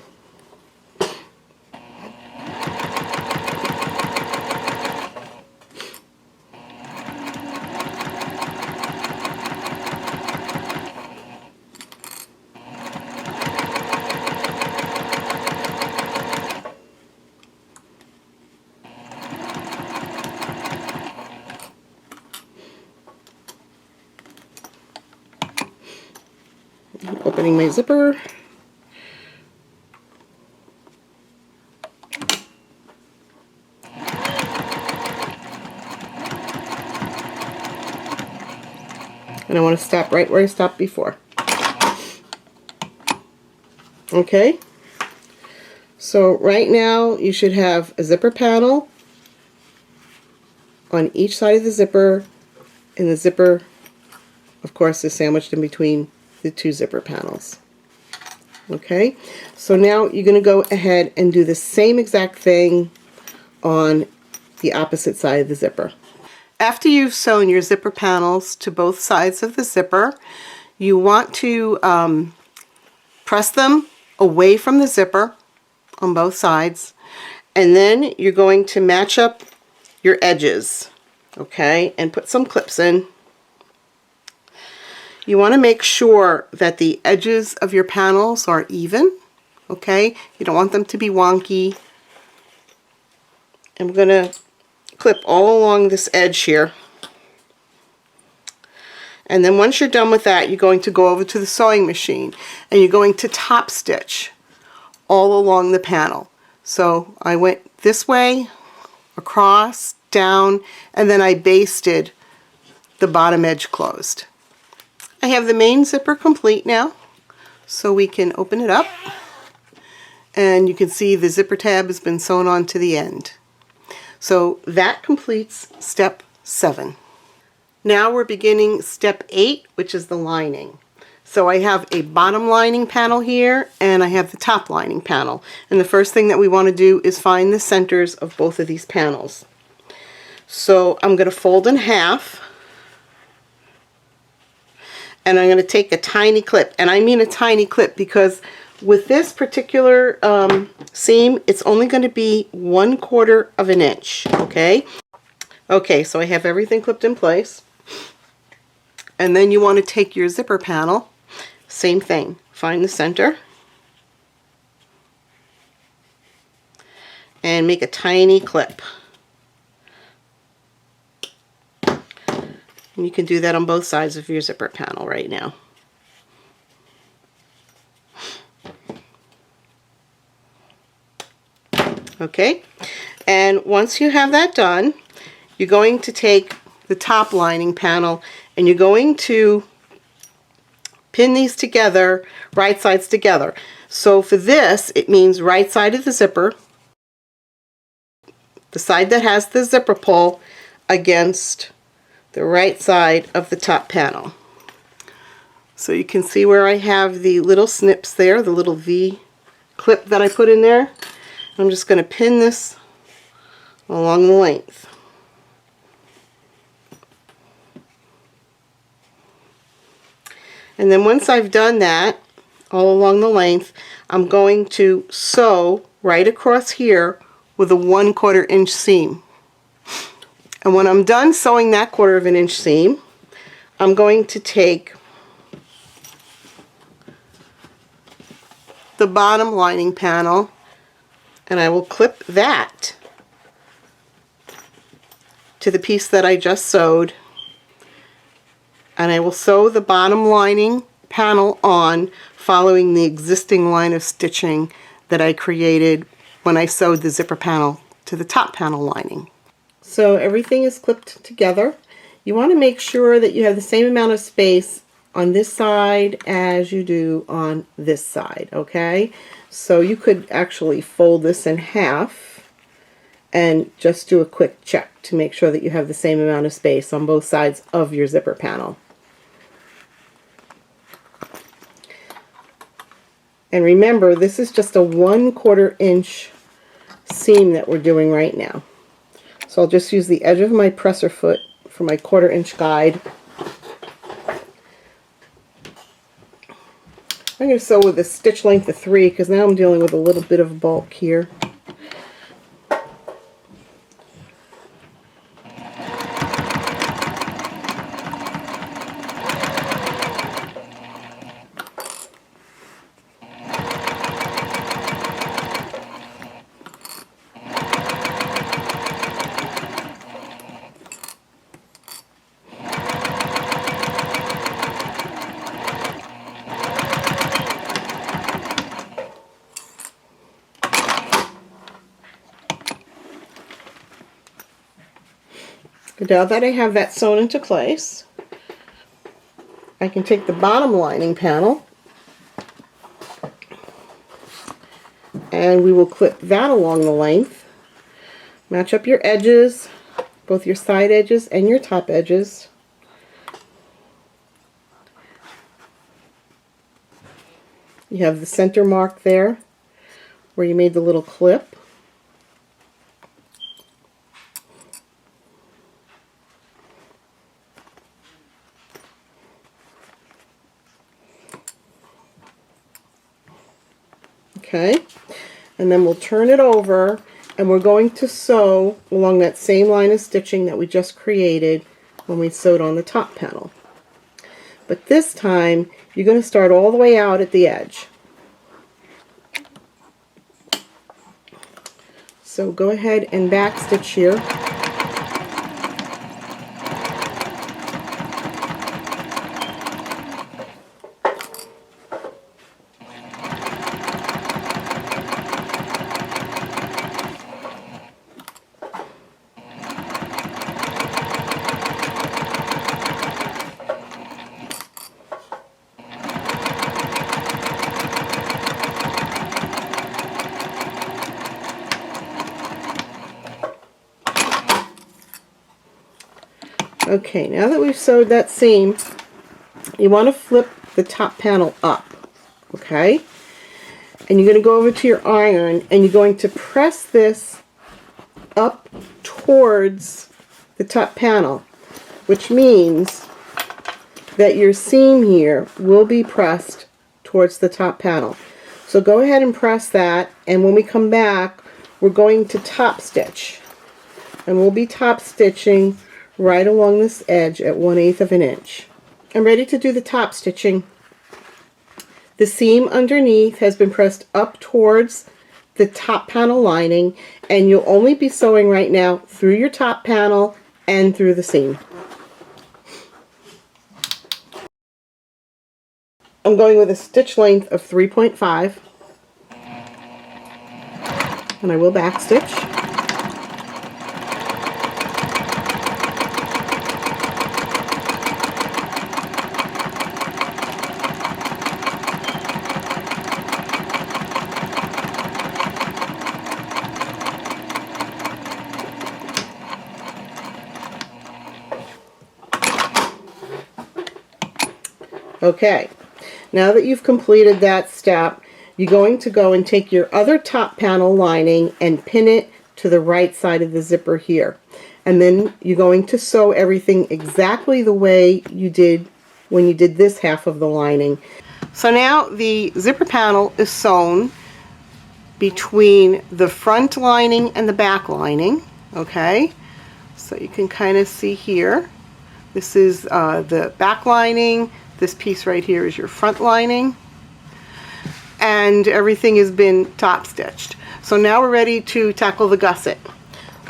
Opening my zipper. And I want to stop right where I stopped before. Okay, so right now you should have a zipper panel on each side of the zipper, and the zipper, of course, is sandwiched in between the two zipper panels. Okay, so now you're going to go ahead and do the same exact thing on the opposite side of the zipper. After you've sewn your zipper panels to both sides of the zipper, you want to press them away from the zipper on both sides, and then you're going to match up your edges, okay, and put some clips in. You want to make sure that the edges of your panels are even, okay? You don't want them to be wonky. I'm going to clip all along this edge here. And then once you're done with that, you're going to go over to the sewing machine and you're going to top stitch all along the panel. So I went this way, across, down, and then I basted the bottom edge closed. I have the main zipper complete now, so we can open it up, and you can see the zipper tab has been sewn on to the end. So that completes step 7. Now we're beginning step 8, which is the lining. So I have a bottom lining panel here, and I have the top lining panel. And the first thing that we want to do is find the centers of both of these panels. So I'm going to fold in half, and I'm going to take a tiny clip. And I mean a tiny clip because with this particular seam, it's only going to be 1/4 of an inch, okay? Okay, so I have everything clipped in place. And then you want to take your zipper panel, same thing, find the center, and make a tiny clip. And you can do that on both sides of your zipper panel right now. Okay, and once you have that done, you're going to take the top lining panel and you're going to pin these together, right sides together. So for this, it means right side of the zipper, the side that has the zipper pull, against the right side of the top panel. So you can see where I have the little snips there, the little V clip that I put in there. I'm just going to pin this along the length. And then once I've done that all along the length, I'm going to sew right across here with a 1/4 inch seam. And when I'm done sewing that 1/4 of an inch seam, I'm going to take the bottom lining panel and I will clip that to the piece that I just sewed, and I will sew the bottom lining panel on following the existing line of stitching that I created when I sewed the zipper panel to the top panel lining. So everything is clipped together. You want to make sure that you have the same amount of space on this side as you do on this side, okay? So you could actually fold this in half and just do a quick check to make sure that you have the same amount of space on both sides of your zipper panel. And remember, this is just a 1/4 inch seam that we're doing right now. So I'll just use the edge of my presser foot for my 1/4 inch guide. I'm going to sew with a stitch length of 3 because now I'm dealing with a little bit of bulk here. Now that I have that sewn into place, I can take the bottom lining panel and we will clip that along the length. Match up your edges, both your side edges and your top edges. You have the center mark there where you made the little clip. Okay, and then we'll turn it over and we're going to sew along that same line of stitching that we just created when we sewed on the top panel. But this time you're going to start all the way out at the edge. So go ahead and back stitch here. Okay, now that we've sewed that seam, you want to flip the top panel up, okay? And you're going to go over to your iron and you're going to press this up towards the top panel, which means that your seam here will be pressed towards the top panel. So go ahead and press that, and when we come back, we're going to top stitch. And we'll be top stitching right along this edge at 1/8 of an inch. I'm ready to do the top stitching. The seam underneath has been pressed up towards the top panel lining, and you'll only be sewing right now through your top panel and through the seam. I'm going with a stitch length of 3.5, and I will back stitch. Okay, now that you've completed that step, you're going to go and take your other top panel lining and pin it to the right side of the zipper here. And then you're going to sew everything exactly the way you did when you did this half of the lining. So now the zipper panel is sewn between the front lining and the back lining, okay? So you can kind of see here. This is the back lining. This piece right here is your front lining, and everything has been top stitched. So now we're ready to tackle the gusset.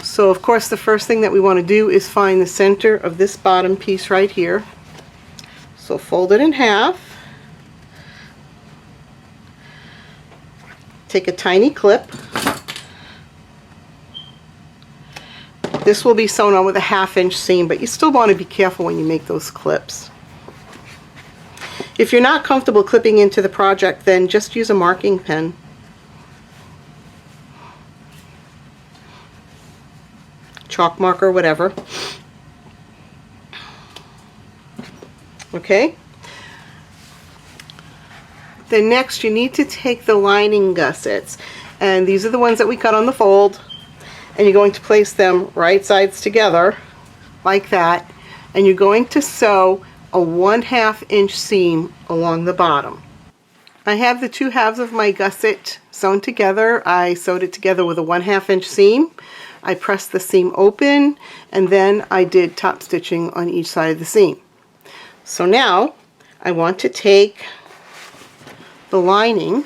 So of course the first thing that we want to do is find the center of this bottom piece right here. So fold it in half, take a tiny clip. This will be sewn on with a 1/2 inch seam, but you still want to be careful when you make those clips. If you're not comfortable clipping into the project, then just use a marking pen. Chalk marker, whatever. Okay? Then next you need to take the lining gussets, and these are the ones that we cut on the fold, and you're going to place them right sides together like that, and you're going to sew a 1/2 inch seam along the bottom. I have the 2 halves of my gusset sewn together. I sewed it together with a 1/2 inch seam. I pressed the seam open, and then I did top stitching on each side of the seam. So now I want to take the lining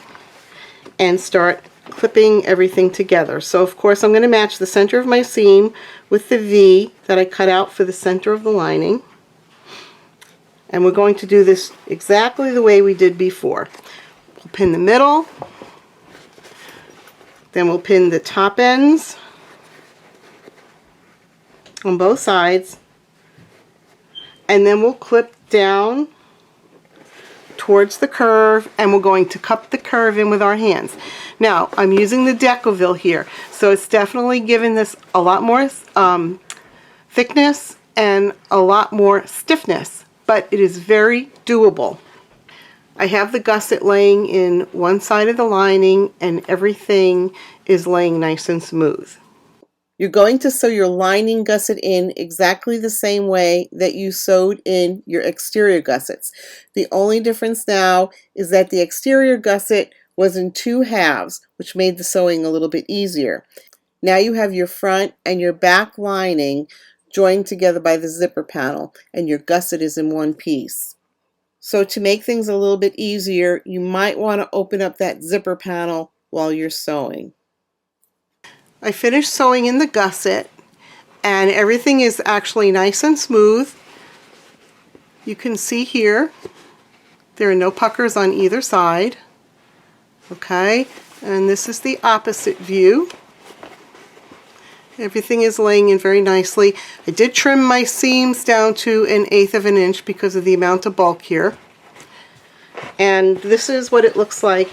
and start clipping everything together. So of course I'm going to match the center of my seam with the V that I cut out for the center of the lining. And we're going to do this exactly the way we did before. We'll pin the middle, then we'll pin the top ends on both sides, and then we'll clip down towards the curve, and we're going to cup the curve in with our hands. Now I'm using the Decoville here, so it's definitely given this a lot more thickness and a lot more stiffness, but it is very doable. I have the gusset laying in one side of the lining, and everything is laying nice and smooth. You're going to sew your lining gusset in exactly the same way that you sewed in your exterior gussets. The only difference now is that the exterior gusset was in 2 halves, which made the sewing a little bit easier. Now you have your front and your back lining joined together by the zipper panel, and your gusset is in one piece. So to make things a little bit easier, you might want to open up that zipper panel while you're sewing. I finished sewing in the gusset, and everything is actually nice and smooth. You can see here there are no puckers on either side. Okay, and this is the opposite view. Everything is laying in very nicely. I did trim my seams down to 1/8 of an inch because of the amount of bulk here. And this is what it looks like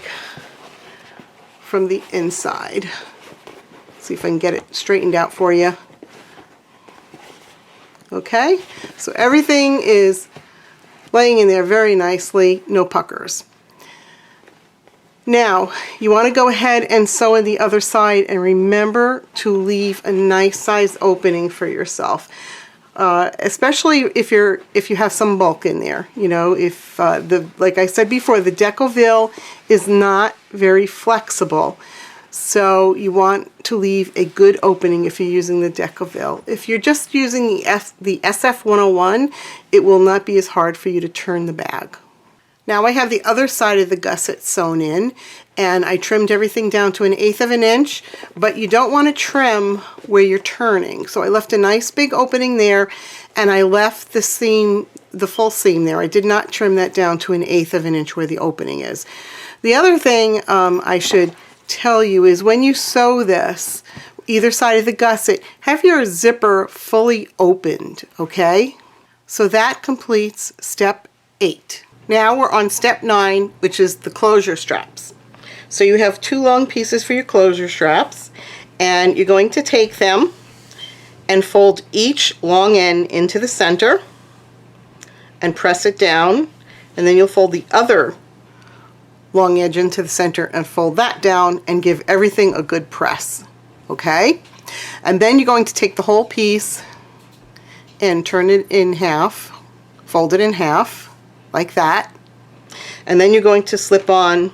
from the inside. See if I can get it straightened out for you. Okay, so everything is laying in there very nicely, no puckers. Now, you want to go ahead and sew in the other side, and remember to leave a nice size opening for yourself. Especially if you have some bulk in there. You know, if like I said before, the Decoville is not very flexible, so you want to leave a good opening if you're using the Decoville. If you're just using the SF101, it will not be as hard for you to turn the bag. Now I have the other side of the gusset sewn in, and I trimmed everything down to 1/8 of an inch, but you don't want to trim where you're turning. So I left a nice big opening there, and I left the seam, the full seam there. I did not trim that down to 1/8 of an inch where the opening is. The other thing I should tell you is when you sew this, either side of the gusset, have your zipper fully opened, okay? So that completes step 8. Now we're on step 9, which is the closure straps. So you have 2 long pieces for your closure straps, and you're going to take them and fold each long end into the center and press it down, and then you'll fold the other long edge into the center and fold that down and give everything a good press, okay? And then you're going to take the whole piece and turn it in half, fold it in half, like that, and then you're going to slip on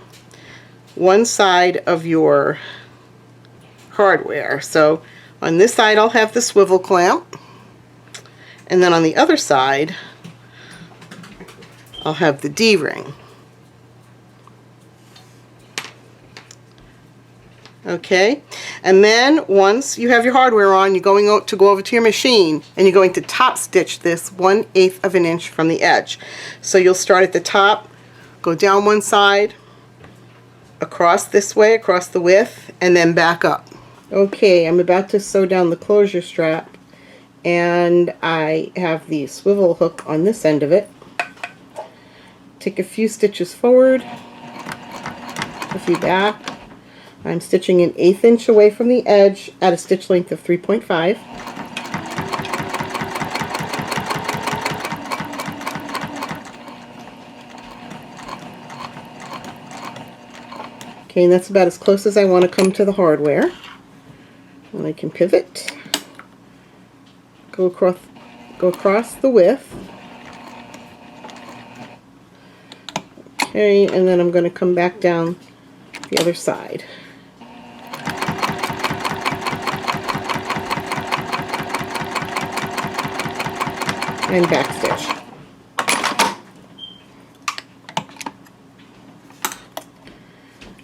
one side of your hardware. So on this side I'll have the swivel clamp, and then on the other side I'll have the D-ring. Okay, and then once you have your hardware on, you're going to go over to your machine, and you're going to top stitch this 1/8 of an inch from the edge. So you'll start at the top, go down one side, across this way, across the width, and then back up. Okay, I'm about to sew down the closure strap, and I have the swivel hook on this end of it. Take a few stitches forward, a few back. I'm stitching 1/8 inch away from the edge at a stitch length of 3.5. Okay, and that's about as close as I want to come to the hardware. And I can pivot, go across the width. Okay, and then I'm going to come back down the other side. And backstitch.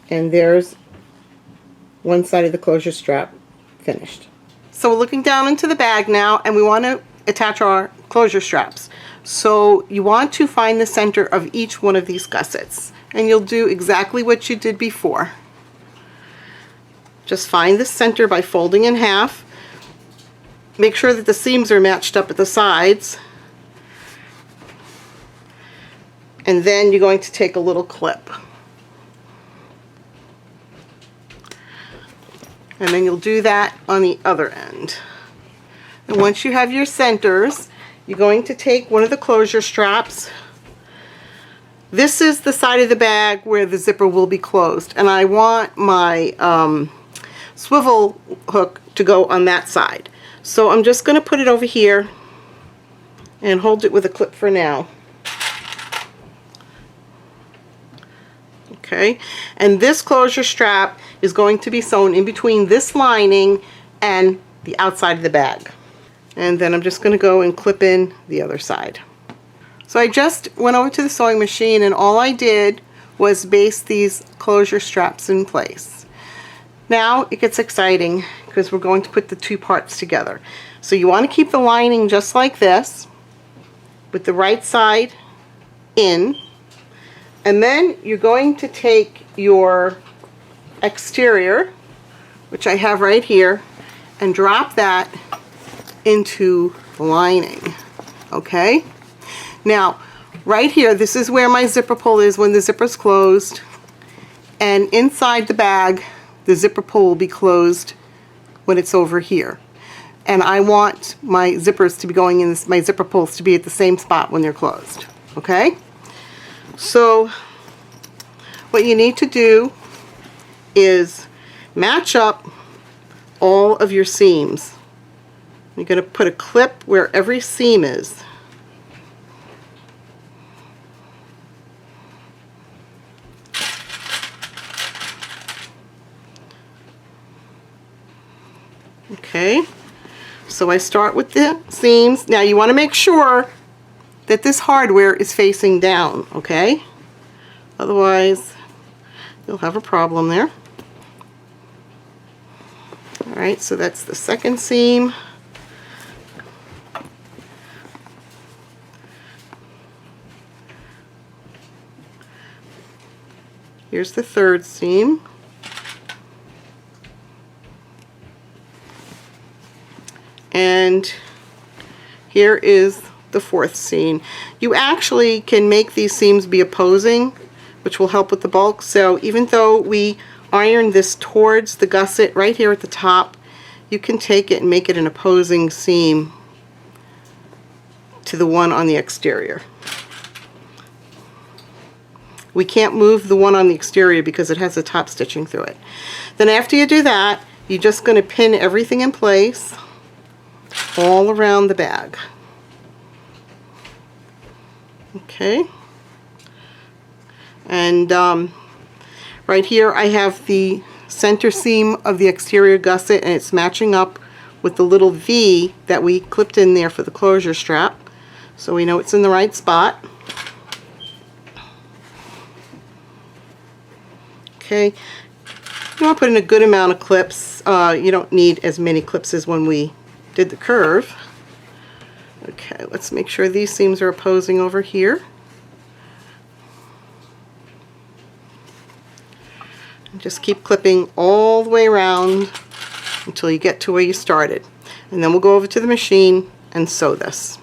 And there's one side of the closure strap finished. So we're looking down into the bag now, and we want to attach our closure straps. So you want to find the center of each one of these gussets, and you'll do exactly what you did before. Just find the center by folding in half. Make sure that the seams are matched up at the sides. And then you're going to take a little clip. And then you'll do that on the other end. And once you have your centers, you're going to take one of the closure straps. This is the side of the bag where the zipper will be closed, and I want my swivel hook to go on that side. So I'm just going to put it over here and hold it with a clip for now. Okay, and this closure strap is going to be sewn in between this lining and the outside of the bag. And then I'm just going to go and clip in the other side. So I just went over to the sewing machine, and all I did was base these closure straps in place. Now it gets exciting because we're going to put the two parts together. So you want to keep the lining just like this, with the right side in. And then you're going to take your exterior, which I have right here, and drop that into the lining. Okay? Now, right here, this is where my zipper pull is when the zipper's closed. And inside the bag, the zipper pull will be closed when it's over here. And I want my zippers to be going in, my zipper pulls to be at the same spot when they're closed. okay? So what you need to do is match up all of your seams. You're going to put a clip where every seam is. Okay, so I start with the seams. Now you want to make sure that this hardware is facing down, okay? Otherwise, you'll have a problem there. Alright, so that's the second seam. Here's the third seam. And here is the fourth seam. You actually can make these seams be opposing, which will help with the bulk. So even though we iron this towards the gusset right here at the top, you can take it and make it an opposing seam to the one on the exterior. We can't move the one on the exterior because it has the top stitching through it. Then after you do that, you're just going to pin everything in place all around the bag. Okay. And right here I have the center seam of the exterior gusset, and it's matching up with the little V that we clipped in there for the closure strap, so we know it's in the right spot. Okay, you want to put in a good amount of clips. You don't need as many clips as when we did the curve. Okay, let's make sure these seams are opposing over here. And just keep clipping all the way around until you get to where you started. And then we'll go over to the machine and sew this.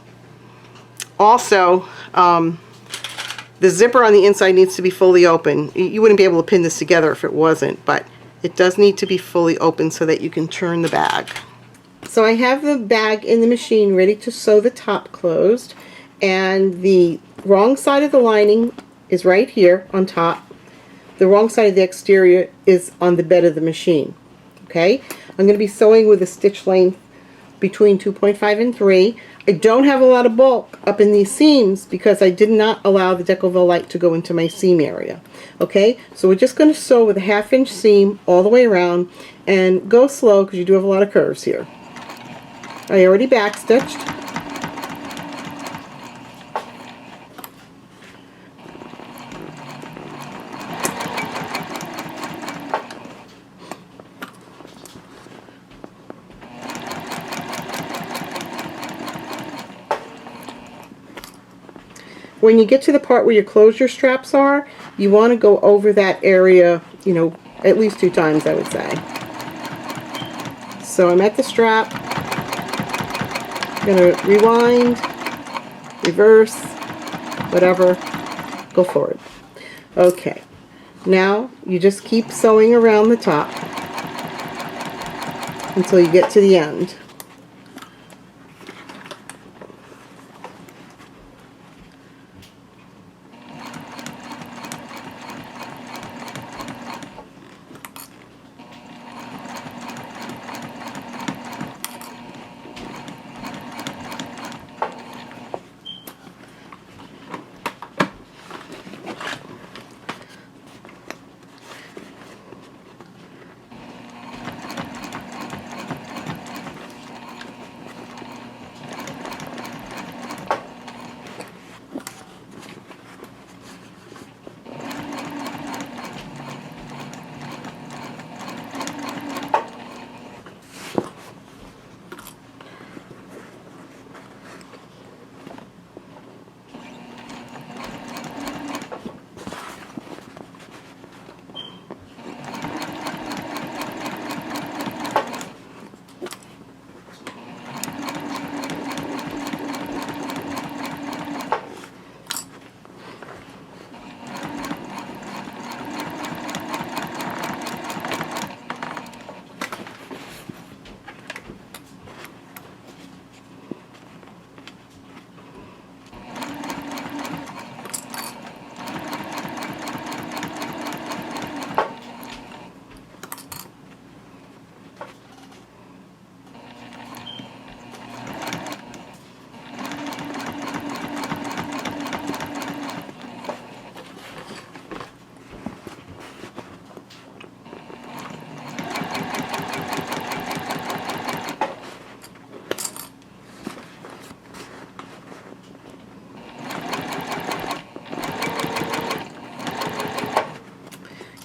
Also, the zipper on the inside needs to be fully open. You wouldn't be able to pin this together if it wasn't, but it does need to be fully open so that you can turn the bag. So I have the bag in the machine ready to sew the top closed, and the wrong side of the lining is right here on top. The wrong side of the exterior is on the bed of the machine. Okay, I'm going to be sewing with a stitch length between 2.5 and 3. I don't have a lot of bulk up in these seams because I did not allow the Decoville light to go into my seam area. Okay, so we're just going to sew with a 1/2 inch seam all the way around, and go slow because you do have a lot of curves here. I already backstitched. When you get to the part where your closure straps are, you want to go over that area, you know, at least 2 times, I would say. So I'm at the strap. I'm going to rewind, reverse, whatever, go forward. Okay, now you just keep sewing around the top until you get to the end.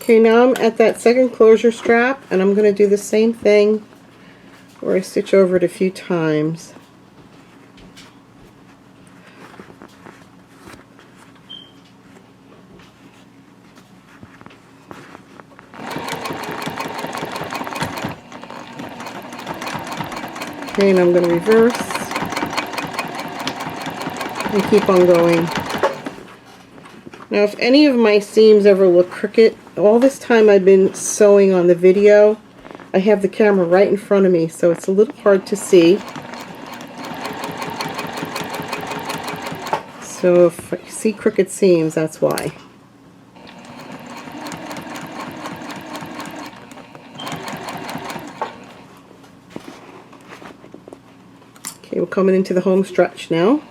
Okay, now I'm at that second closure strap, and I'm going to do the same thing where I stitch over it a few times. Okay, and I'm going to reverse and keep on going. Now, if any of my seams ever look crooked, all this time I've been sewing on the video, I have the camera right in front of me, so it's a little hard to see. So if I see crooked seams, that's why. Okay, we're coming into the home stretch now.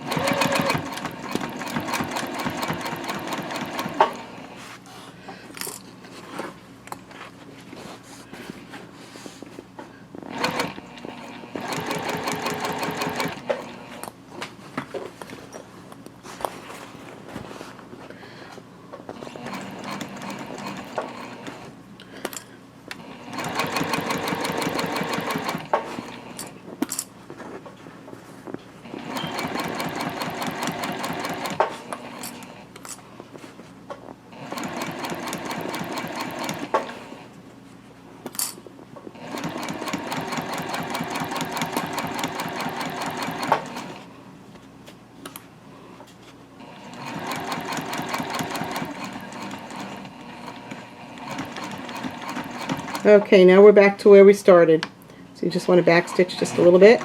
Okay, now we're back to where we started. So you just want to backstitch just a little bit.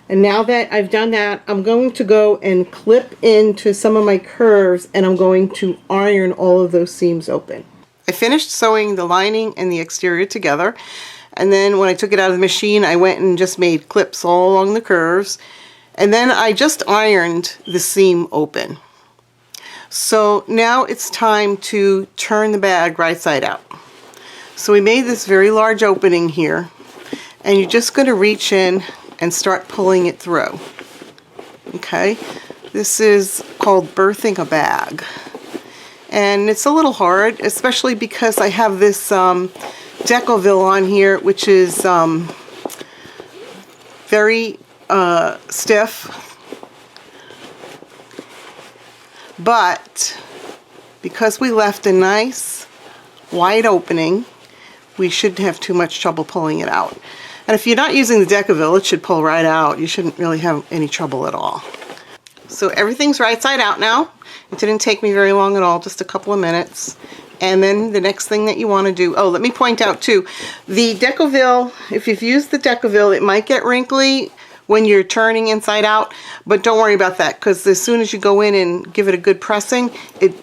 And now that I've done that, I'm going to go and clip into some of my curves, and I'm going to iron all of those seams open. I finished sewing the lining and the exterior together, and then when I took it out of the machine, I went and just made clips all along the curves, and then I just ironed the seam open. So now it's time to turn the bag right side out. So we made this very large opening here, and you're just going to reach in and start pulling it through. Okay, this is called birthing a bag, and it's a little hard, especially because I have this Decoville on here, which is very stiff. But because we left a nice wide opening, we shouldn't have too much trouble pulling it out. And if you're not using the Decoville, it should pull right out. You shouldn't really have any trouble at all. So everything's right side out now. It didn't take me very long at all, just a couple of minutes. And then the next thing that you want to do, oh, let me point out too, the Decoville, if you've used the Decoville, it might get wrinkly when you're turning inside out, but don't worry about that, because as soon as you go in and give it a good pressing,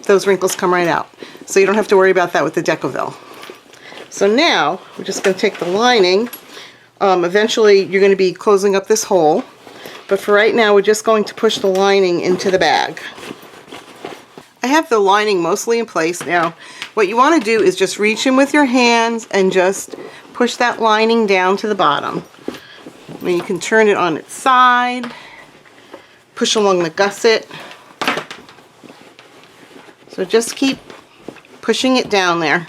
those wrinkles come right out. So you don't have to worry about that with the Decoville. So now we're just going to take the lining. Eventually you're going to be closing up this hole, but for right now we're just going to push the lining into the bag. I have the lining mostly in place now. What you want to do is just reach in with your hands and just push that lining down to the bottom. Then you can turn it on its side, push along the gusset. So just keep pushing it down there.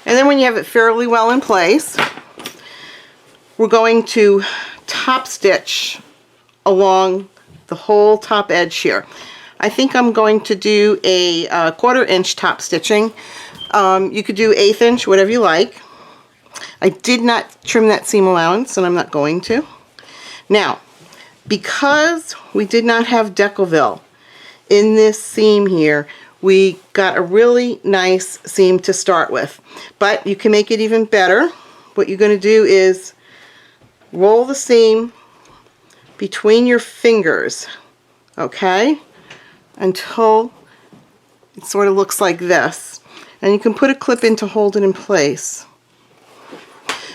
And then when you have it fairly well in place, we're going to top stitch along the whole top edge here. I think I'm going to do a 1/4 inch top stitching. You could do 1/8 inch, whatever you like. I did not trim that seam allowance, and I'm not going to. Now, because we did not have Decoville in this seam here, we got a really nice seam to start with. But you can make it even better. What you're going to do is roll the seam between your fingers, okay, until it sort of looks like this. And you can put a clip in to hold it in place.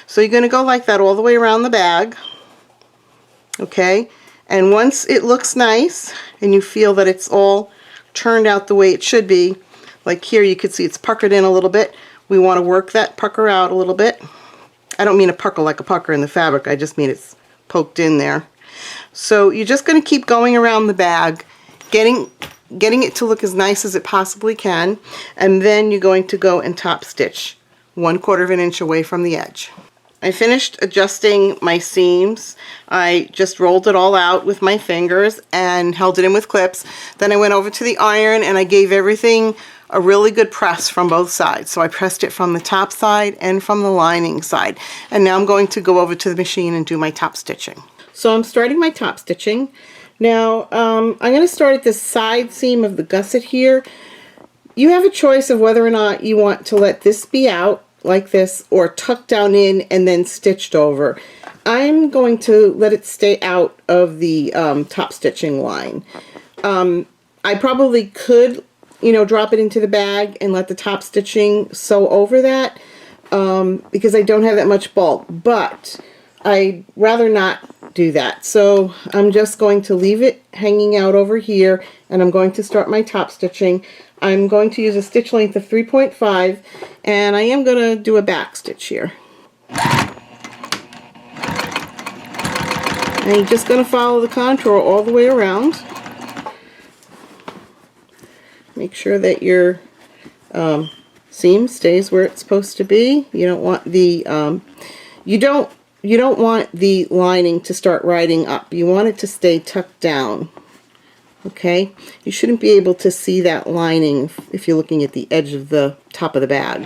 So you're going to go like that all the way around the bag, okay? And once it looks nice and you feel that it's all turned out the way it should be, like here you can see it's puckered in a little bit. We want to work that pucker out a little bit. I don't mean a pucker like a pucker in the fabric, I just mean it's poked in there. So you're just going to keep going around the bag, getting getting it to look as nice as it possibly can, and then you're going to go and top stitch 1/4 of an inch away from the edge. I finished adjusting my seams. I just rolled it all out with my fingers and held it in with clips. Then I went over to the iron and I gave everything a really good press from both sides. So I pressed it from the top side and from the lining side. And now I'm going to go over to the machine and do my top stitching. So I'm starting my top stitching. Now I'm going to start at the side seam of the gusset here. You have a choice of whether or not you want to let this be out like this or tucked down in and then stitched over. I'm going to let it stay out of the top stitching line. I probably could, you know, drop it into the bag and let the top stitching sew over that because I don't have that much bulk, but I'd rather not do that. So I'm just going to leave it hanging out over here, and I'm going to start my top stitching. I'm going to use a stitch length of 3.5, and I am going to do a back stitch here. And you're just going to follow the contour all the way around. Make sure that your seam stays where it's supposed to be. You don't want the you don't want the lining to start riding up. You want it to stay tucked down. Okay? You shouldn't be able to see that lining if you're looking at the edge of the top of the bag.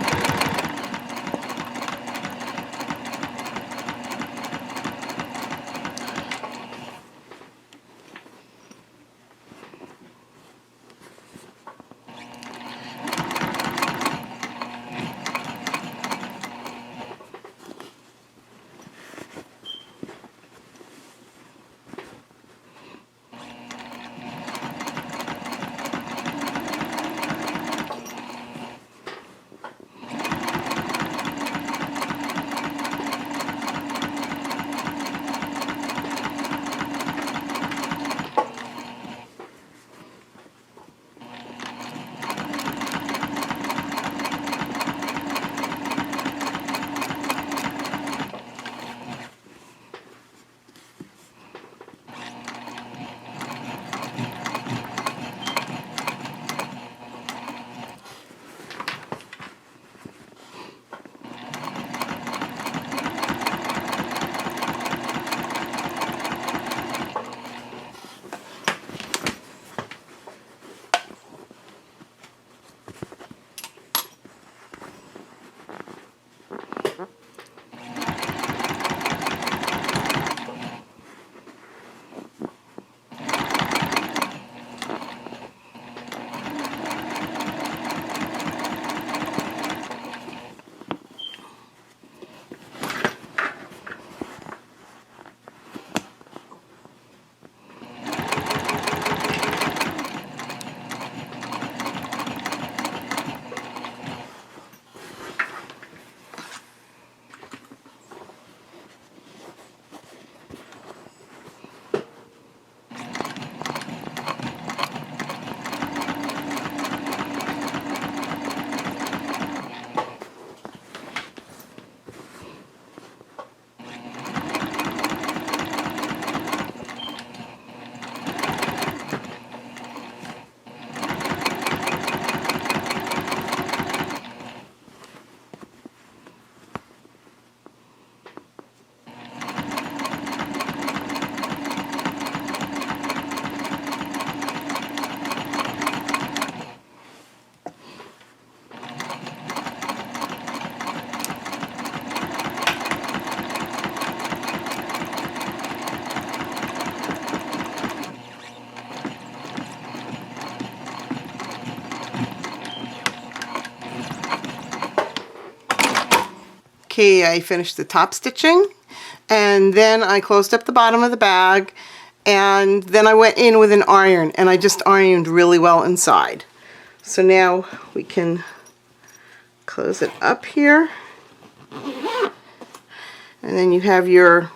Okay, I finished the top stitching, and then I closed up the bottom of the bag, and then I went in with an iron, and I just ironed really well inside. So now we can close it up here, and then you have your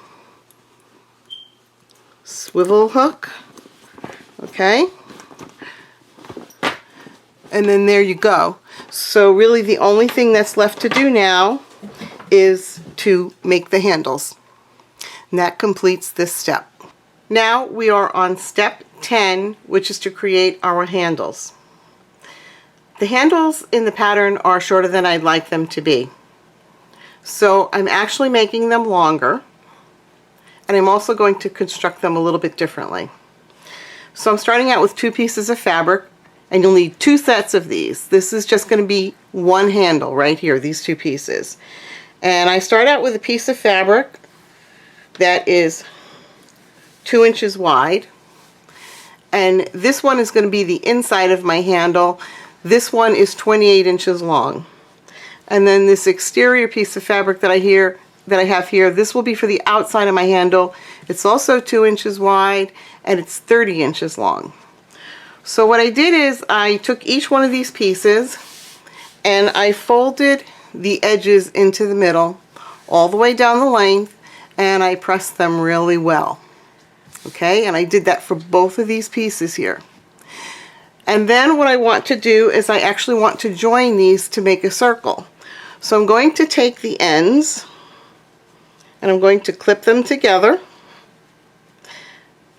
swivel hook, okay, and then there you go. So really the only thing that's left to do now is to make the handles, and that completes this step. Now we are on step 10, which is to create our handles. The handles in the pattern are shorter than I'd like them to be. So I'm actually making them longer, and I'm also going to construct them a little bit differently. So I'm starting out with 2 pieces of fabric, and you'll need 2 sets of these. This is just going to be one handle right here, these 2 pieces. And I start out with a piece of fabric that is 2 inches wide, and this one is going to be the inside of my handle. This one is 28 inches long. And then this exterior piece of fabric that I have here, this will be for the outside of my handle. It's also 2 inches wide, and it's 30 inches long. So what I did is I took each one of these pieces and I folded the edges into the middle all the way down the length, and I pressed them really well. Okay, and I did that for both of these pieces here. And then what I want to do is I actually want to join these to make a circle. So I'm going to take the ends and I'm going to clip them together,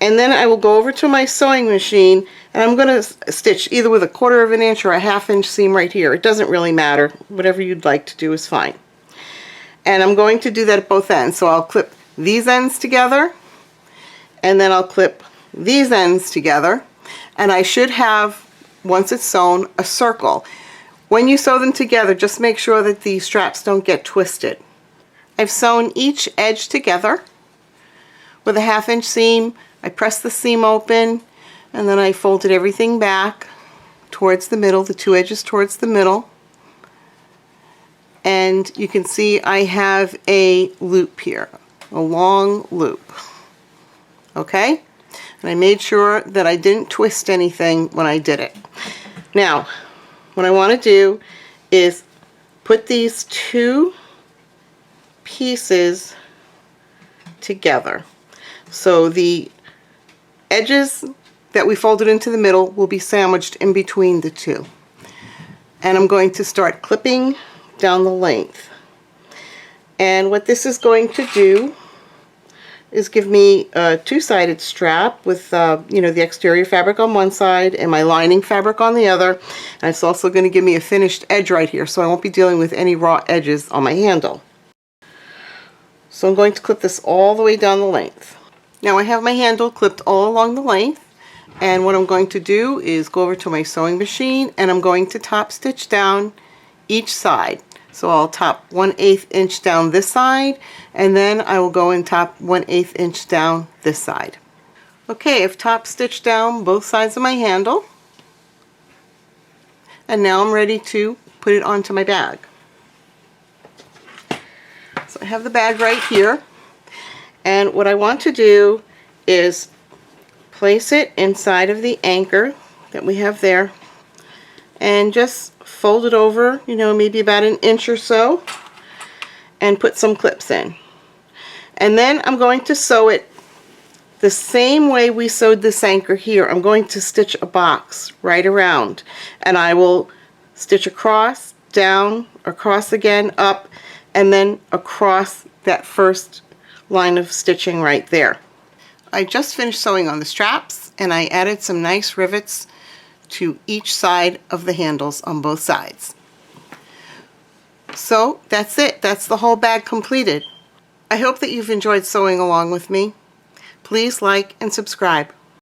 and then I will go over to my sewing machine and I'm going to stitch either with a 1/4 of an inch or a 1/2 inch seam right here. It doesn't really matter. Whatever you'd like to do is fine. And I'm going to do that at both ends. So I'll clip these ends together, and then I'll clip these ends together, and I should have, once it's sewn, a circle. When you sew them together, just make sure that the straps don't get twisted. I've sewn each edge together with a 1/2 inch seam. I pressed the seam open, and then I folded everything back towards the middle, the 2 edges towards the middle. And you can see I have a loop here, a long loop. Okay? And I made sure that I didn't twist anything when I did it. Now, what I want to do is put these 2 pieces together. So the edges that we folded into the middle will be sandwiched in between the 2. And I'm going to start clipping down the length. And what this is going to do is give me a 2-sided strap with the exterior fabric on one side and my lining fabric on the other. And it's also going to give me a finished edge right here, so I won't be dealing with any raw edges on my handle. So I'm going to clip this all the way down the length. Now I have my handle clipped all along the length, and what I'm going to do is go over to my sewing machine and I'm going to top stitch down each side. So I'll top 1/8 inch down this side, and then I will go and top 1/8 inch down this side. Okay, I've top stitched down both sides of my handle, and now I'm ready to put it onto my bag. So I have the bag right here, and what I want to do is place it inside of the anchor that we have there, and just fold it over, maybe about 1 inch or so, and put some clips in. And then I'm going to sew it the same way we sewed this anchor here. I'm going to stitch a box right around, and I will stitch across, down, across again, up, and then across that first line of stitching right there. I just finished sewing on the straps, and I added some nice rivets to each side of the handles on both sides. So that's it. That's the whole bag completed. I hope that you've enjoyed sewing along with me. Please like and subscribe.